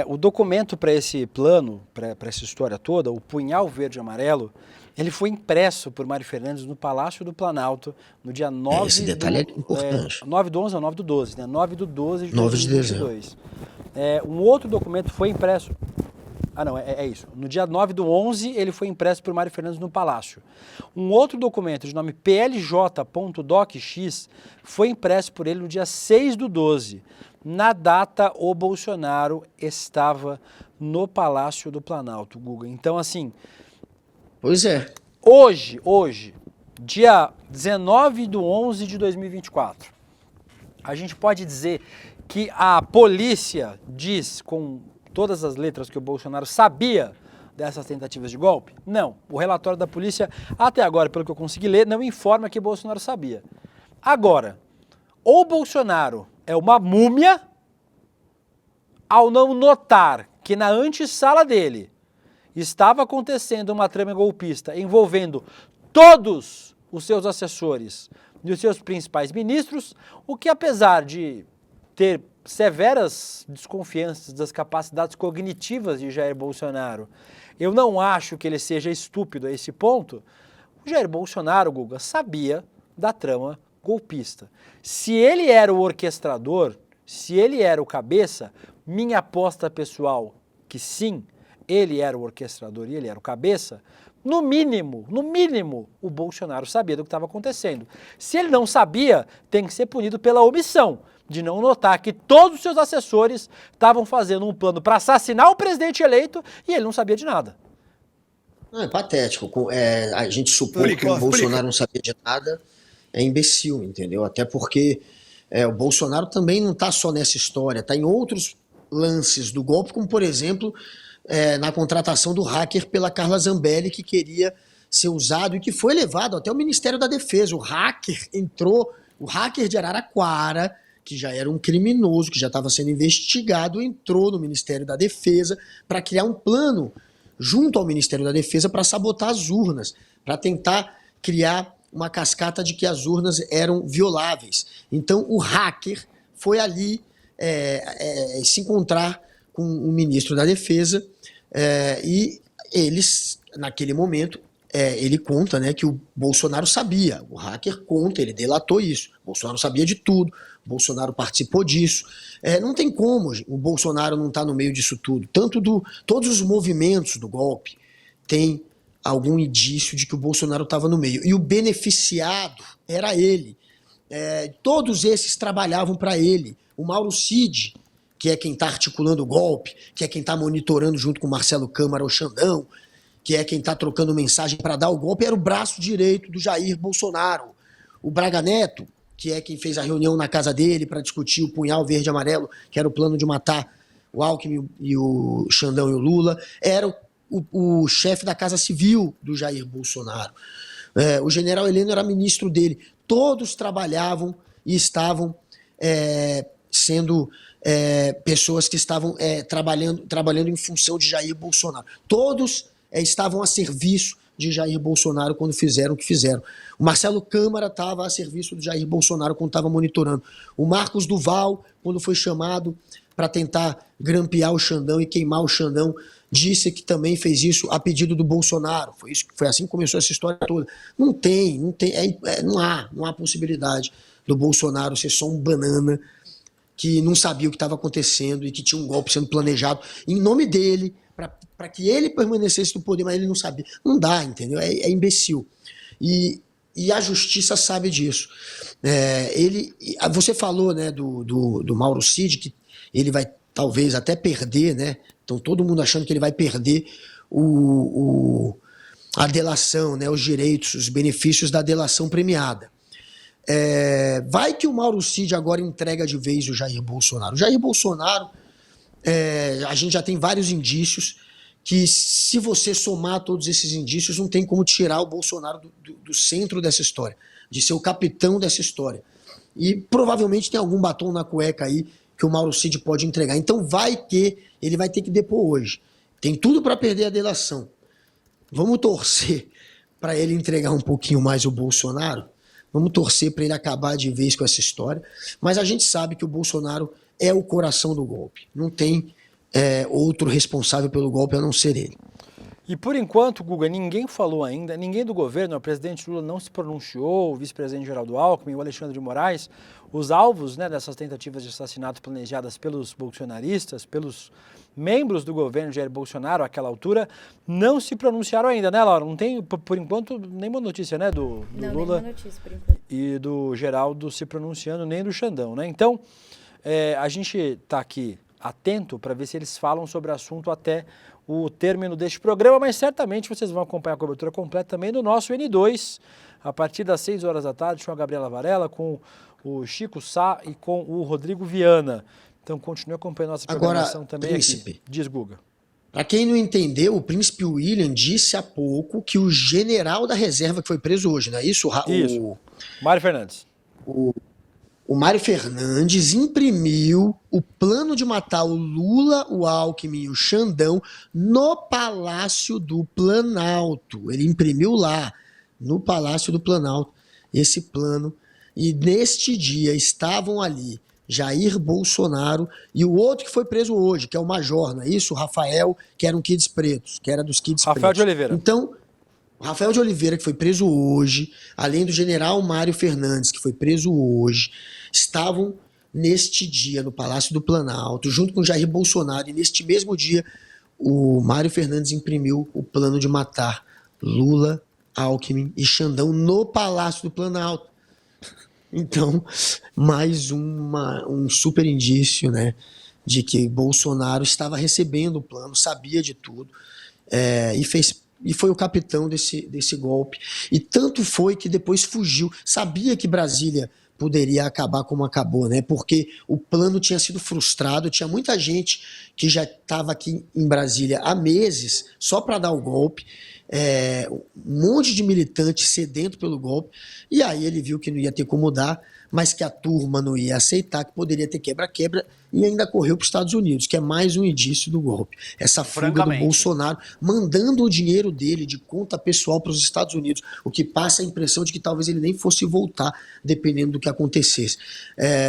o documento para esse plano, para essa história toda, o Punhal Verde e Amarelo, ele foi impresso por Mário Fernandes no Palácio do Planalto no dia 9 esse detalhe é importante. 9 do 11 ou 9 do 12, né? 9 do 12 de 9 de 2022. Um outro documento foi impresso... não, é isso. No dia 9 do 11, ele foi impresso por Mário Fernandes no Palácio. Um outro documento de nome PLJ.docx foi impresso por ele no dia 6 do 12. Na data, o Bolsonaro estava no Palácio do Planalto, Guga. Então, assim... Pois é. Hoje, dia 19 do 11 de 2024, a gente pode dizer que a polícia diz com todas as letras que o Bolsonaro sabia dessas tentativas de golpe? Não. O relatório da polícia, até agora, pelo que eu consegui ler, não informa que o Bolsonaro sabia. Agora, ou o Bolsonaro é uma múmia ao não notar que na antessala dele estava acontecendo uma trama golpista envolvendo todos os seus assessores e os seus principais ministros, o que, apesar de ter severas desconfianças das capacidades cognitivas de Jair Bolsonaro, eu não acho que ele seja estúpido a esse ponto. O Jair Bolsonaro, Guga, sabia da trama golpista. Se ele era o orquestrador, se ele era o cabeça, minha aposta pessoal que sim, ele era o orquestrador e ele era o cabeça, no mínimo, o Bolsonaro sabia do que estava acontecendo. Se ele não sabia, tem que ser punido pela omissão de não notar que todos os seus assessores estavam fazendo um plano para assassinar o presidente eleito e ele não sabia de nada. Não, é patético. A gente supõe que o Bolsonaro não sabia de nada, é imbecil, entendeu? Até porque o Bolsonaro também não está só nessa história, está em outros lances do golpe, como por exemplo, na contratação do hacker pela Carla Zambelli, que queria ser usado e que foi levado até o Ministério da Defesa. O hacker de Araraquara, que já era um criminoso, que já estava sendo investigado, entrou no Ministério da Defesa para criar um plano junto ao Ministério da Defesa para sabotar as urnas, para tentar criar uma cascata de que as urnas eram violáveis. Então o hacker foi ali se encontrar com o ministro da Defesa e eles, naquele momento, ele conta, né, que o Bolsonaro sabia, o hacker conta, ele delatou isso, o Bolsonaro sabia de tudo, o Bolsonaro participou disso, não tem como o Bolsonaro não estar no meio disso tudo, todos os movimentos do golpe tem algum indício de que o Bolsonaro estava no meio, e o beneficiado era ele, todos esses trabalhavam para ele, o Mauro Cid, que é quem está articulando o golpe, que é quem está monitorando junto com o Marcelo Câmara o Xandão, que é quem está trocando mensagem para dar o golpe, era o braço direito do Jair Bolsonaro. O Braga Neto, que é quem fez a reunião na casa dele para discutir o punhal verde e amarelo, que era o plano de matar o Alckmin e o Xandão e o Lula, era o chefe da Casa Civil do Jair Bolsonaro. O general Heleno era ministro dele. Todos trabalhavam e estavam sendo pessoas que estavam trabalhando em função de Jair Bolsonaro. Todos estavam a serviço de Jair Bolsonaro quando fizeram o que fizeram. O Marcelo Câmara estava a serviço do Jair Bolsonaro quando estava monitorando. O Marcos Duval, quando foi chamado para tentar grampear o Xandão e queimar o Xandão, disse que também fez isso a pedido do Bolsonaro. Foi assim que começou essa história toda. Não há possibilidade do Bolsonaro ser só um banana que não sabia o que estava acontecendo e que tinha um golpe sendo planejado em nome dele, para que ele permanecesse no poder, mas ele não sabia. Não dá, entendeu? É imbecil. E a justiça sabe disso. Você falou, né, do Mauro Cid, que ele vai talvez até perder, né? Então todo mundo achando que ele vai perder a delação, né, os direitos, os benefícios da delação premiada. Vai que o Mauro Cid agora entrega de vez o Jair Bolsonaro. O Jair Bolsonaro, a gente já tem vários indícios que, se você somar todos esses indícios, não tem como tirar o Bolsonaro do centro dessa história, de ser o capitão dessa história. E provavelmente tem algum batom na cueca aí que o Mauro Cid pode entregar. Então ele vai ter que depor hoje. Tem tudo para perder a delação. Vamos torcer para ele entregar um pouquinho mais o Bolsonaro. Vamos torcer para ele acabar de vez com essa história. Mas a gente sabe que o Bolsonaro é o coração do golpe. Não tem outro responsável pelo golpe a não ser ele. E por enquanto, Guga, ninguém falou ainda, ninguém do governo, o presidente Lula não se pronunciou, o vice-presidente Geraldo Alckmin, o Alexandre de Moraes, os alvos, né, dessas tentativas de assassinato planejadas pelos bolsonaristas, pelos membros do governo de Jair Bolsonaro àquela altura, não se pronunciaram ainda, né, Laura? Não tem, por enquanto, nenhuma notícia, né, do Lula notícia, por enquanto. E do Geraldo se pronunciando, nem do Xandão, né? Então, a gente está aqui atento para ver se eles falam sobre o assunto até o término deste programa, mas certamente vocês vão acompanhar a cobertura completa também do nosso N2, a partir das 6 horas da tarde, com a Gabriela Varela, com o Chico Sá e com o Rodrigo Viana. Então continue acompanhando nossa programação. Agora, também Príncipe, aqui. Diz, Guga. Para quem não entendeu, o Príncipe William disse há pouco que o general da reserva que foi preso hoje, não é isso? Isso, Mário Fernandes. O Mário Fernandes imprimiu o plano de matar o Lula, o Alckmin e o Xandão no Palácio do Planalto. Ele imprimiu lá, no Palácio do Planalto, esse plano. E neste dia estavam ali Jair Bolsonaro e o outro que foi preso hoje, que é o Major, não é isso? O Rafael, que era um Kids Pretos, que era dos Kids Pretos. Rafael de Oliveira. Então, o Rafael de Oliveira, que foi preso hoje, além do general Mário Fernandes, que foi preso hoje, estavam neste dia no Palácio do Planalto, junto com Jair Bolsonaro, e neste mesmo dia o Mário Fernandes imprimiu o plano de matar Lula, Alckmin e Xandão no Palácio do Planalto. Então, mais um super indício, né, de que Bolsonaro estava recebendo o plano, sabia de tudo, e foi o capitão desse golpe. E tanto foi que depois fugiu. Sabia que Brasília poderia acabar como acabou, né? Porque o plano tinha sido frustrado, tinha muita gente que já estava aqui em Brasília há meses só para dar o golpe, um monte de militante sedento pelo golpe, e aí ele viu que não ia ter como dar, mas que a turma não ia aceitar, que poderia ter quebra-quebra, e ainda correu para os Estados Unidos, que é mais um indício do golpe. Essa fuga do Bolsonaro, mandando o dinheiro dele de conta pessoal para os Estados Unidos, o que passa a impressão de que talvez ele nem fosse voltar, dependendo do que acontecesse.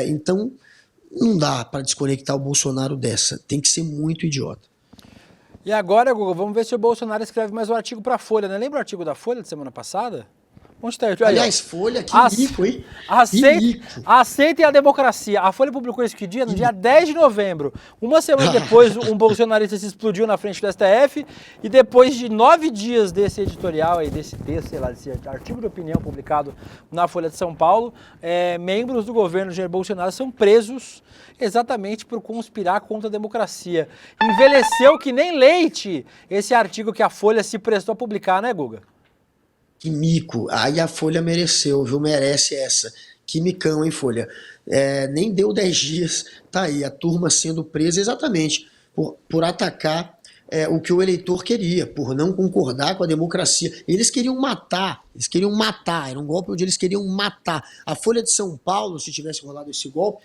Então, não dá para desconectar o Bolsonaro dessa, tem que ser muito idiota. E agora, Guga, vamos ver se o Bolsonaro escreve mais um artigo para a Folha, né? Lembra o artigo da Folha de semana passada? Onde tá? Aliás, Folha, que mico, hein? Aceitem a democracia. A Folha publicou isso que dia? No dia 10 de novembro. Uma semana depois, um bolsonarista se explodiu na frente do STF, e depois de 9 dias desse editorial, aí, desse texto, sei lá, desse artigo de opinião publicado na Folha de São Paulo, membros do governo Jair Bolsonaro são presos exatamente por conspirar contra a democracia. Envelheceu que nem leite esse artigo que a Folha se prestou a publicar, né, Guga? Que mico. Aí a Folha mereceu, viu? Merece essa. Que micão, hein, Folha? Nem deu 10 dias, tá aí, a turma sendo presa exatamente por atacar o que o eleitor queria, por não concordar com a democracia. Eles queriam matar, era um golpe onde eles queriam matar. A Folha de São Paulo, se tivesse rolado esse golpe,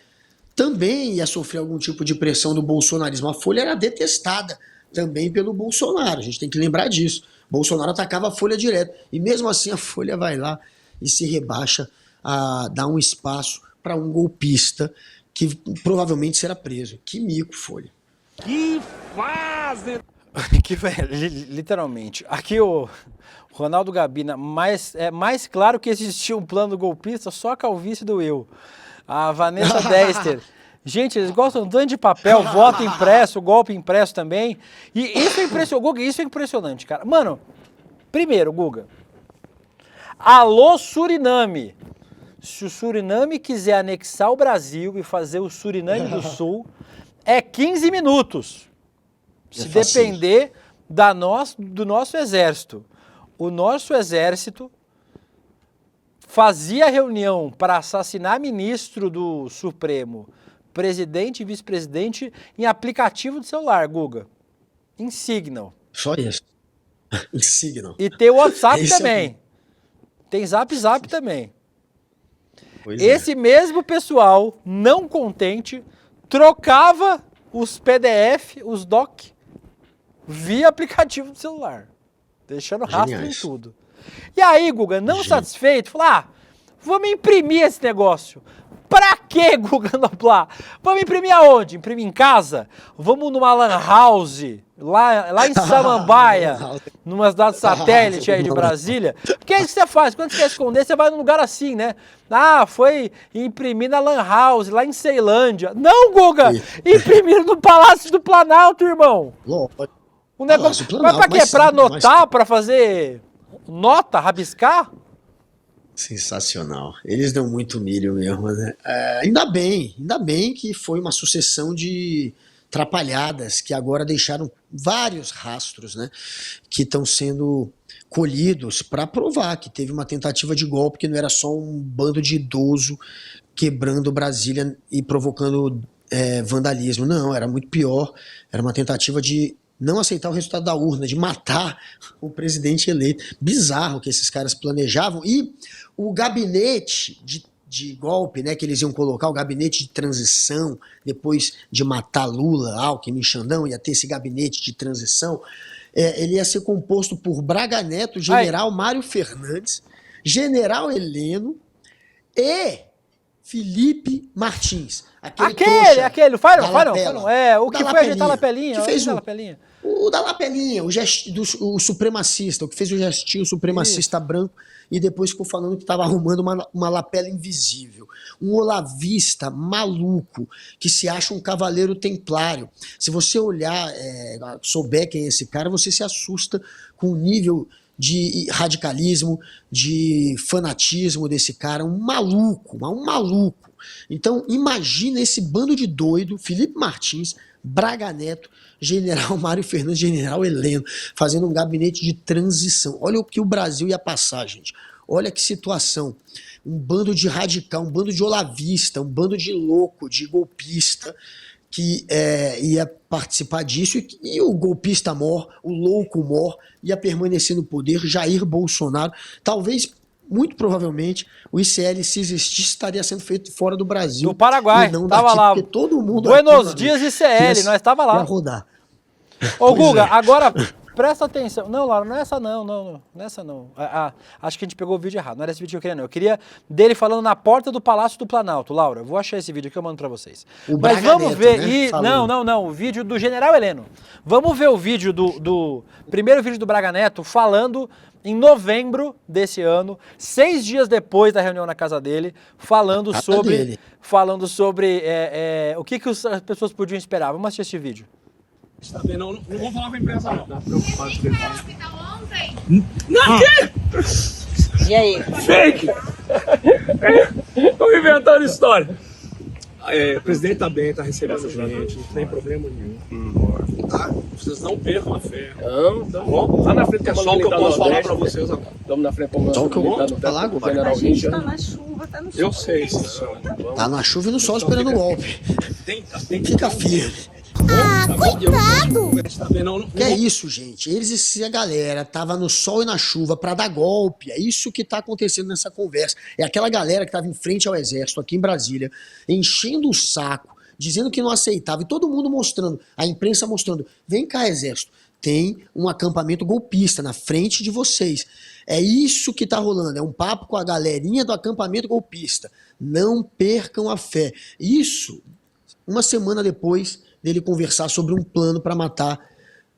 também ia sofrer algum tipo de pressão do bolsonarismo. A Folha era detestada também pelo Bolsonaro, a gente tem que lembrar disso. Bolsonaro atacava a Folha direto, e mesmo assim a Folha vai lá e se rebaixa a dar um espaço para um golpista que provavelmente será preso. Que mico, Folha. Que fase! Literalmente. Aqui o Ronaldo Gabina, é mais claro que existia um plano golpista, só a calvície do eu. A Vanessa Dester. Gente, eles gostam tanto de papel, voto impresso, golpe impresso também. E isso é impressionante, Guga, isso é impressionante, cara. Mano, primeiro, Guga, alô Suriname. Se o Suriname quiser anexar o Brasil e fazer o Suriname do Sul, é 15 minutos. Se depender do nosso exército. o nosso exército fazia reunião para assassinar ministro do Supremo, presidente e vice-presidente em aplicativo de celular, Guga. Em Signal. Só isso. Em Signal. E tem o WhatsApp Esse é também. Tem Zap também. Pois Esse mesmo pessoal, não contente, trocava os PDF, os doc, via aplicativo de celular. Deixando rastro Geniais. em tudo. E aí, Guga, não satisfeito, falou, vamos imprimir esse negócio. Pra quê, Guga Noblar? Vamos imprimir aonde? Imprimir em casa? Vamos numa lan house, lá em Samambaia, numa cidade satélite aí de Brasília? Porque é isso que você faz, quando você quer esconder, você vai num lugar assim, né? Foi imprimir na lan house, lá em Ceilândia. Não, Guga! Imprimir no Palácio do Planalto, irmão! O negócio... Mas pra quê? Pra anotar, pra fazer nota, rabiscar? Sensacional. Eles dão muito milho mesmo, né? Ainda bem que foi uma sucessão de trapalhadas que agora deixaram vários rastros, né? Que estão sendo colhidos para provar que teve uma tentativa de golpe, que não era só um bando de idoso quebrando Brasília e provocando vandalismo. Não, era muito pior. Era uma tentativa de não aceitar o resultado da urna, de matar o presidente eleito. Bizarro que esses caras planejavam. E o gabinete de golpe, né, que eles iam colocar, o gabinete de transição, depois de matar Lula, Alckmin, Xandão, ia ter esse gabinete de transição, ele ia ser composto por Braga Neto, General Mário Fernandes, General Heleno e Felipe Martins. Aquele, faz não. O que foi ajeitar a lapelinha. Que fez o da lapelinha, o supremacista, o que fez o gestinho supremacista branco e depois ficou falando que estava arrumando uma lapela invisível. Um olavista maluco que se acha um cavaleiro templário. Se você olhar, souber quem é esse cara, você se assusta com o nível de radicalismo, de fanatismo desse cara, um maluco. Então imagina esse bando de doido, Felipe Martins, Braga Neto, General Mário Fernandes, General Heleno, fazendo um gabinete de transição. Olha o que o Brasil ia passar, gente. Olha que situação. Um bando de radical, um bando de olavista, um bando de louco, de golpista, que ia participar disso, e o golpista mor, o louco mor, ia permanecer no poder, Jair Bolsonaro. Talvez, muito provavelmente, o ICL, se existisse, estaria sendo feito fora do Brasil. Do Paraguai, e não tava daqui, lá. Porque todo mundo Buenos dias, ICL, nós tava lá. Ia rodar. Ô, Guga, agora presta atenção. Não, Laura, não é essa não. Nessa não. Acho que a gente pegou o vídeo errado. Não era esse vídeo que eu queria, não. Eu queria dele falando na porta do Palácio do Planalto. Laura, eu vou achar esse vídeo aqui, eu mando pra vocês. Mas vamos ver. Né? Não. O vídeo do General Heleno. Vamos ver o vídeo do primeiro vídeo do Braga Neto falando em novembro desse ano, 6 dias depois da reunião na casa dele, falando sobre o que as pessoas podiam esperar. Vamos assistir esse vídeo. Tá bem, não vou falar com a imprensa, não. Tá preocupado com no hospital ontem? E aí? Fake! Tô inventando história. O presidente tá bem, tá recebendo gente, não tem problema nenhum. Tá? Vocês não percam a fé. Não. Lá na frente tem só o que eu posso falar pra vocês agora. Estamos na frente do só o que eu posso falar agora. A gente tá na chuva, tá no sol. Eu sei, senhora. Tá na chuva e no sol esperando o golpe. Fica firme. Coitado! Que é isso, gente? Eles e a galera tava no sol e na chuva pra dar golpe. É isso que tá acontecendo nessa conversa. É aquela galera que tava em frente ao exército aqui em Brasília, enchendo o saco, dizendo que não aceitava. E todo mundo mostrando, a imprensa mostrando, vem cá, exército, tem um acampamento golpista na frente de vocês. É isso que tá rolando, é um papo com a galerinha do acampamento golpista. Não percam a fé. Isso, uma semana depois dele conversar sobre um plano para matar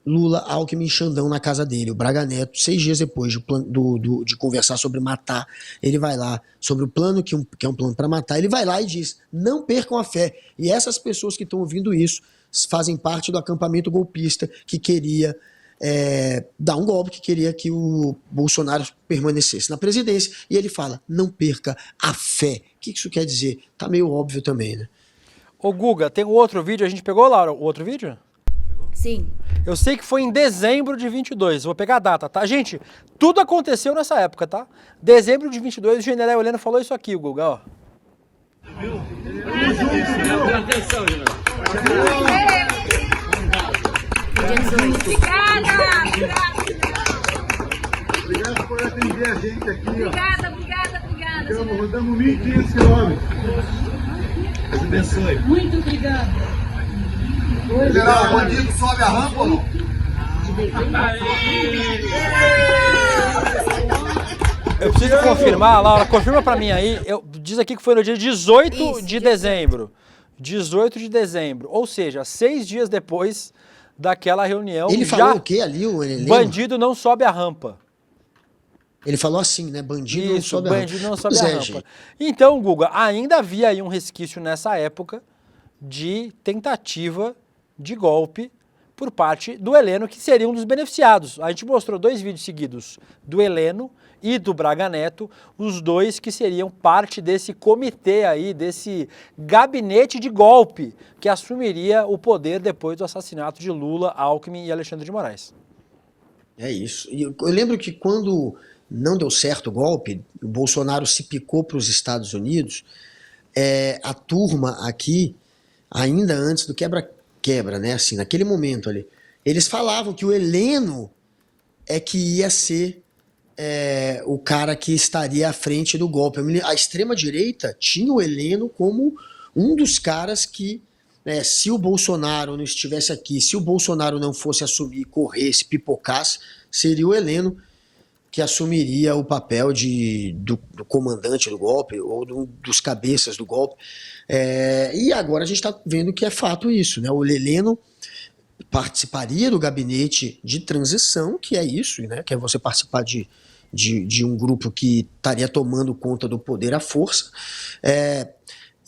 Lula, Alckmin e Xandão na casa dele. O Braga Neto, 6 dias depois de conversar sobre matar, ele vai lá, sobre o plano, que é um plano para matar, ele vai lá e diz, não percam a fé. E essas pessoas que estão ouvindo isso fazem parte do acampamento golpista que queria dar um golpe, que queria que o Bolsonaro permanecesse na presidência. E ele fala, não perca a fé. O que isso quer dizer? Tá meio óbvio também, né? Ô Guga, tem um outro vídeo, a gente pegou, Laura, o outro vídeo? Sim. Eu sei que foi em dezembro de 22. Vou pegar a data, tá? Gente, tudo aconteceu nessa época, tá? Dezembro de 22, o general Heleno falou isso aqui, Guga, ó. Atenção, general. Obrigada por atender a gente aqui. Obrigada. Rodamos 1.500 quilômetros. Deus abençoe. Muito obrigada. General, o bandido sobe a rampa ou não? Eu preciso confirmar, Laura, confirma pra mim aí. Diz aqui que foi no dia 18 de dezembro. 18 de dezembro. Ou seja, 6 dias depois daquela reunião. Ele falou o quê ali, o Heleno? Bandido não sobe a rampa. Ele falou assim, né? Bandido não Isso, sobe a rampa. bandido não sobe a rampa. Então, Guga, ainda havia aí um resquício nessa época de tentativa de golpe por parte do Heleno, que seria um dos beneficiados. A gente mostrou 2 vídeos seguidos do Heleno e do Braga Neto, os dois que seriam parte desse comitê aí, desse gabinete de golpe que assumiria o poder depois do assassinato de Lula, Alckmin e Alexandre de Moraes. É isso. E eu lembro que quando não deu certo o golpe, o Bolsonaro se picou para os Estados Unidos, a turma aqui, ainda antes do quebra-quebra, né, assim, naquele momento ali, eles falavam que o Heleno é que ia ser o cara que estaria à frente do golpe. A extrema-direita tinha o Heleno como um dos caras que, se o Bolsonaro não estivesse aqui, se o Bolsonaro não fosse assumir, corresse, pipocasse, seria o Heleno que assumiria o papel do comandante do golpe ou dos cabeças do golpe. E agora a gente está vendo que é fato isso, né? O Heleno participaria do gabinete de transição, que é isso, né? Que é você participar de um grupo que estaria tomando conta do poder à força.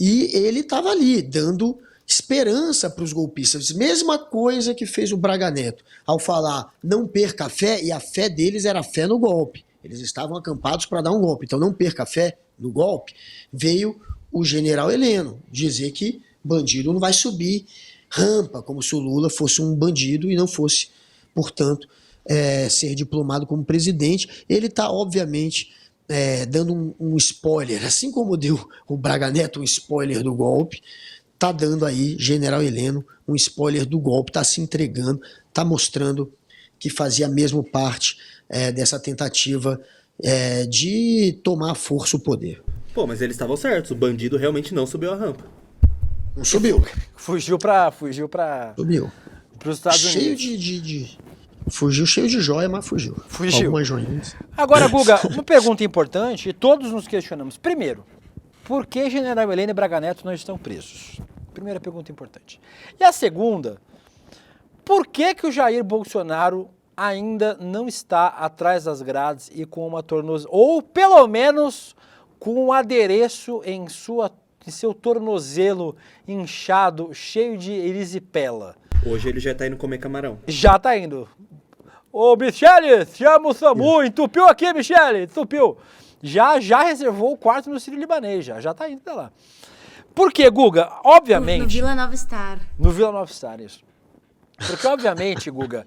E ele estava ali, dando esperança para os golpistas. Mesma coisa que fez o Braga Neto, ao falar não perca a fé, e a fé deles era a fé no golpe. Eles estavam acampados para dar um golpe, então não perca a fé no golpe. Veio o general Heleno dizer que bandido não vai subir rampa, como se o Lula fosse um bandido e não fosse, portanto, ser diplomado como presidente. Ele está, obviamente, dando um spoiler, assim como deu o Braga Neto um spoiler do golpe, está dando aí, general Heleno, um spoiler do golpe, está se entregando, está mostrando que fazia mesmo parte dessa tentativa de tomar à força o poder. Pô, mas eles estavam certos, o bandido realmente não subiu a rampa. Não subiu. Fugiu Subiu. Pros Estados cheio Unidos. Fugiu cheio de joia, mas fugiu. Algumas joinhas. Agora, Guga, uma pergunta importante, e todos nos questionamos. Primeiro, por que general Heleno e Braga Neto não estão presos? Primeira pergunta importante. E a segunda, por que o Jair Bolsonaro ainda não está atrás das grades e com uma tornozela, ou pelo menos com um adereço em seu tornozelo inchado, cheio de erisipela? Hoje ele já tá indo comer camarão. Já tá indo. Ô, Michele, chama o SAMU, entupiu aqui, Michele, entupiu. Já reservou o quarto no Sírio-Libanês, já tá indo pra lá. Por quê, Guga? Obviamente... No Vila Nova Star. No Vila Nova Star, isso. Porque, obviamente, Guga,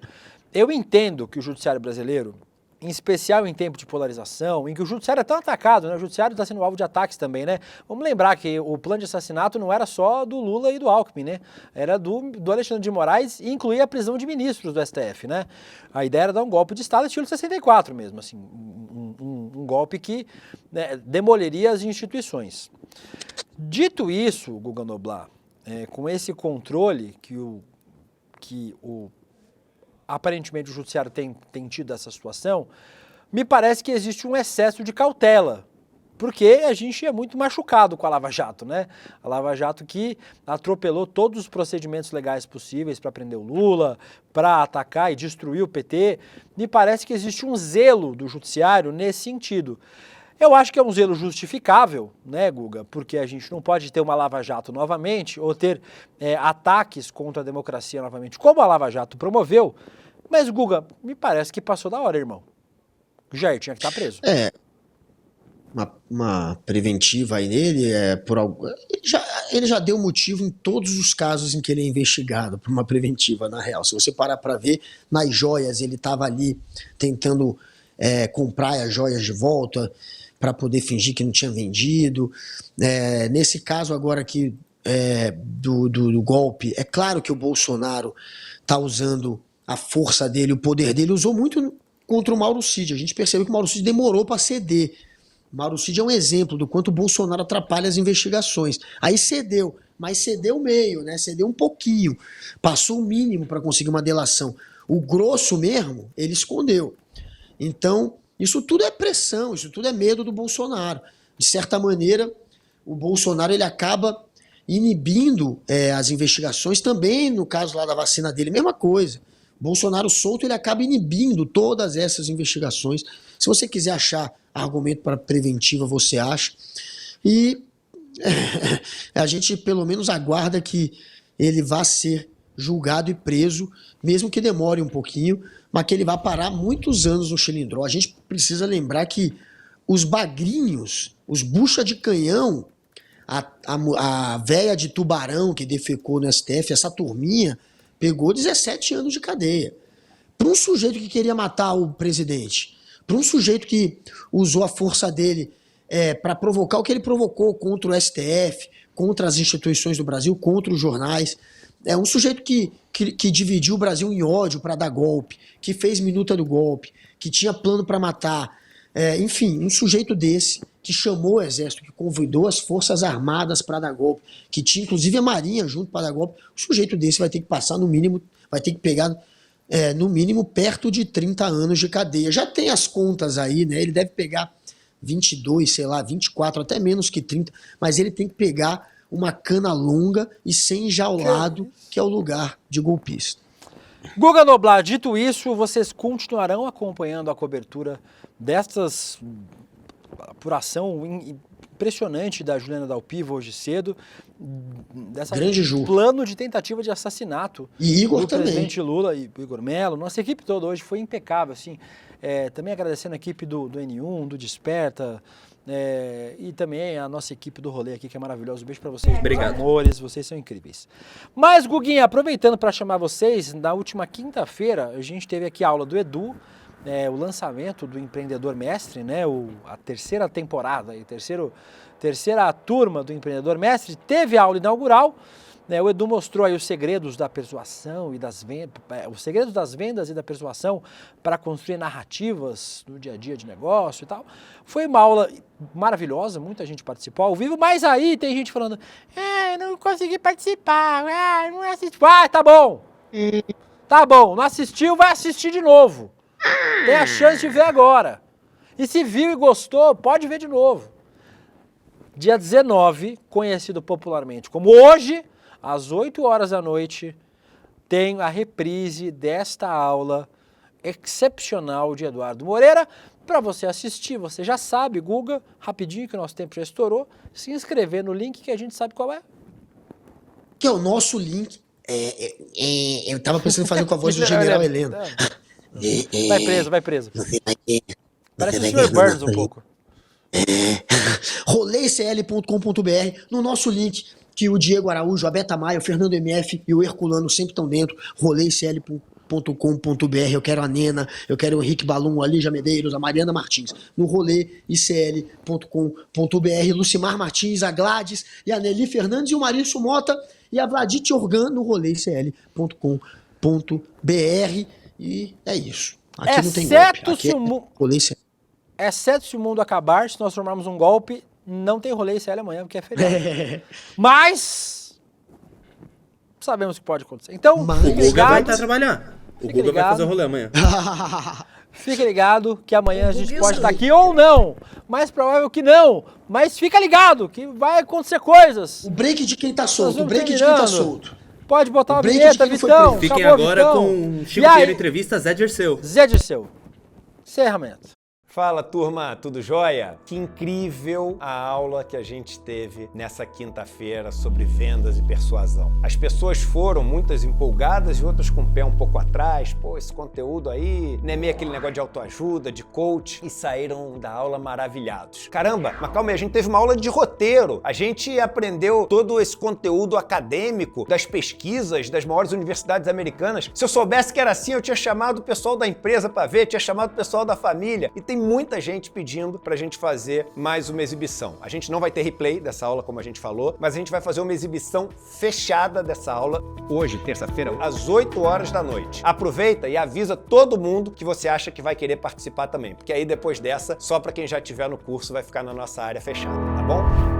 eu entendo que o judiciário brasileiro, em especial em tempo de polarização, em que o judiciário é tão atacado, né? O judiciário está sendo alvo de ataques também, né? Vamos lembrar que o plano de assassinato não era só do Lula e do Alckmin, né? Era do Alexandre de Moraes e incluía a prisão de ministros do STF, né? A ideia era dar um golpe de Estado estilo 64 mesmo, assim, um golpe que, né, demoliria as instituições. Dito isso, Guga Noblat, com esse controle que aparentemente o judiciário tem tido essa situação, me parece que existe um excesso de cautela, porque a gente é muito machucado com a Lava Jato, né? A Lava Jato que atropelou todos os procedimentos legais possíveis para prender o Lula, para atacar e destruir o PT. Me parece que existe um zelo do judiciário nesse sentido. Eu acho que é um zelo justificável, né, Guga? Porque a gente não pode ter uma Lava Jato novamente ou ter ataques contra a democracia novamente, como a Lava Jato promoveu. Mas, Guga, me parece que passou da hora, irmão. O Jair tinha que estar preso. uma preventiva aí nele, ele já deu motivo em todos os casos em que ele é investigado por uma preventiva, na real. Se você parar para ver, nas joias ele estava ali tentando comprar as joias de volta para poder fingir que não tinha vendido. Nesse caso agora aqui do golpe, é claro que o Bolsonaro está usando a força dele, o poder dele, usou muito contra o Mauro Cid. A gente percebeu que o Mauro Cid demorou para ceder. O Mauro Cid é um exemplo do quanto o Bolsonaro atrapalha as investigações. Aí cedeu, mas cedeu meio, né? Cedeu um pouquinho. Passou o mínimo para conseguir uma delação. O grosso mesmo, ele escondeu. Então, isso tudo é pressão, isso tudo é medo do Bolsonaro. De certa maneira, o Bolsonaro ele acaba inibindo as investigações também, no caso lá da vacina dele, mesma coisa. Bolsonaro solto, ele acaba inibindo todas essas investigações. Se você quiser achar argumento para preventiva, você acha. E a gente pelo menos aguarda que ele vá ser julgado e preso, mesmo que demore um pouquinho, mas que ele vai parar muitos anos no Chilindró. A gente precisa lembrar que os bagrinhos, os bucha de canhão, a véia de Tubarão que defecou no STF, essa turminha, pegou 17 anos de cadeia. Para um sujeito que queria matar o presidente, para um sujeito que usou a força dele para provocar o que ele provocou contra o STF, contra as instituições do Brasil, contra os jornais. É um sujeito que dividiu o Brasil em ódio para dar golpe, que fez minuta do golpe, que tinha plano para matar. Enfim, um sujeito desse que chamou o exército, que convidou as forças armadas para dar golpe, que tinha inclusive a marinha junto para dar golpe, um sujeito desse vai ter que passar no mínimo, vai ter que pegar no mínimo perto de 30 anos de cadeia. Já tem as contas aí, né? Ele deve pegar 22, sei lá, 24, até menos que 30, mas ele tem que pegar uma cana longa e ser enjaulado, que é o lugar de golpista. Guga Noblar, dito isso, vocês continuarão acompanhando a cobertura dessas apuração impressionante da Juliana Dalpiva hoje cedo, dessa plano de tentativa de assassinato e Igor do também. Presidente Lula e Igor Melo. Nossa equipe toda hoje foi impecável, assim. Também agradecendo a equipe do N1, do Desperta, e também a nossa equipe do Rolê aqui, que é maravilhosa. Um beijo pra vocês, obrigado, amores, vocês são incríveis. Mas, Guguinha, aproveitando para chamar vocês, na última quinta-feira a gente teve aqui a aula do Edu, o lançamento do Empreendedor Mestre, né, a terceira temporada, terceira turma do Empreendedor Mestre, teve a aula inaugural. O Edu mostrou aí os segredos da persuasão e das vendas, os segredos das vendas e da persuasão para construir narrativas no dia a dia de negócio e tal. Foi uma aula maravilhosa, muita gente participou ao vivo, mas aí tem gente falando, não consegui participar, não assisti. Tá bom, não assistiu, vai assistir de novo. Tem a chance de ver agora. E se viu e gostou, pode ver de novo. Dia 19, conhecido popularmente como hoje, às 8 horas da noite, tem a reprise desta aula excepcional de Eduardo Moreira. Para você assistir, você já sabe, Guga, rapidinho que o nosso tempo já estourou, se inscrever no link que a gente sabe qual é. Que é o nosso link. Eu tava pensando em fazer com a voz do General Heleno. Vai preso. Parece o Sr. Burns um pouco. roleicl.com.br, no nosso link, que o Diego Araújo, a Beta Maia, o Fernando MF e o Herculano sempre estão dentro, roleicl.com.br. Eu quero a Nena, eu quero o Henrique Balum, a Lígia Medeiros, a Mariana Martins, no roleicl.com.br, Lucimar Martins, a Gladys e a Nelly Fernandes e o Marício Mota e a Vladit Organ no roleicl.com.br. E é isso. Aqui não tem golpe. Aqui exceto se o mundo acabar, se nós formarmos um golpe, não tem Rolê ICL amanhã, porque é feriado. Mas sabemos que pode acontecer. Então, o Guga vai estar trabalhando. O Guga vai fazer o rolê amanhã. Fique ligado que amanhã a gente pode estar aqui ou não. Mais provável que não. Mas fica ligado que vai acontecer coisas. O break de quem tá solto. O break de quem tá solto. Pode botar uma vinheta, Vitão. Fiquem agora com Chico Pinheiro Entrevista Zé Dirceu. Encerramento. Fala, turma, tudo jóia? Que incrível a aula que a gente teve nessa quinta-feira sobre vendas e persuasão. As pessoas foram, muitas empolgadas e outras com o pé um pouco atrás. Pô, esse conteúdo aí, não é meio aquele negócio de autoajuda, de coach, e saíram da aula maravilhados. Caramba, mas calma aí, a gente teve uma aula de roteiro. A gente aprendeu todo esse conteúdo acadêmico das pesquisas das maiores universidades americanas. Se eu soubesse que era assim, eu tinha chamado o pessoal da empresa para ver, tinha chamado o pessoal da família. E tem muita gente pedindo pra gente fazer mais uma exibição. A gente não vai ter replay dessa aula, como a gente falou, mas a gente vai fazer uma exibição fechada dessa aula hoje, terça-feira, às 8 horas da noite. Aproveita e avisa todo mundo que você acha que vai querer participar também, porque aí depois dessa, só pra quem já estiver no curso vai ficar na nossa área fechada, tá bom?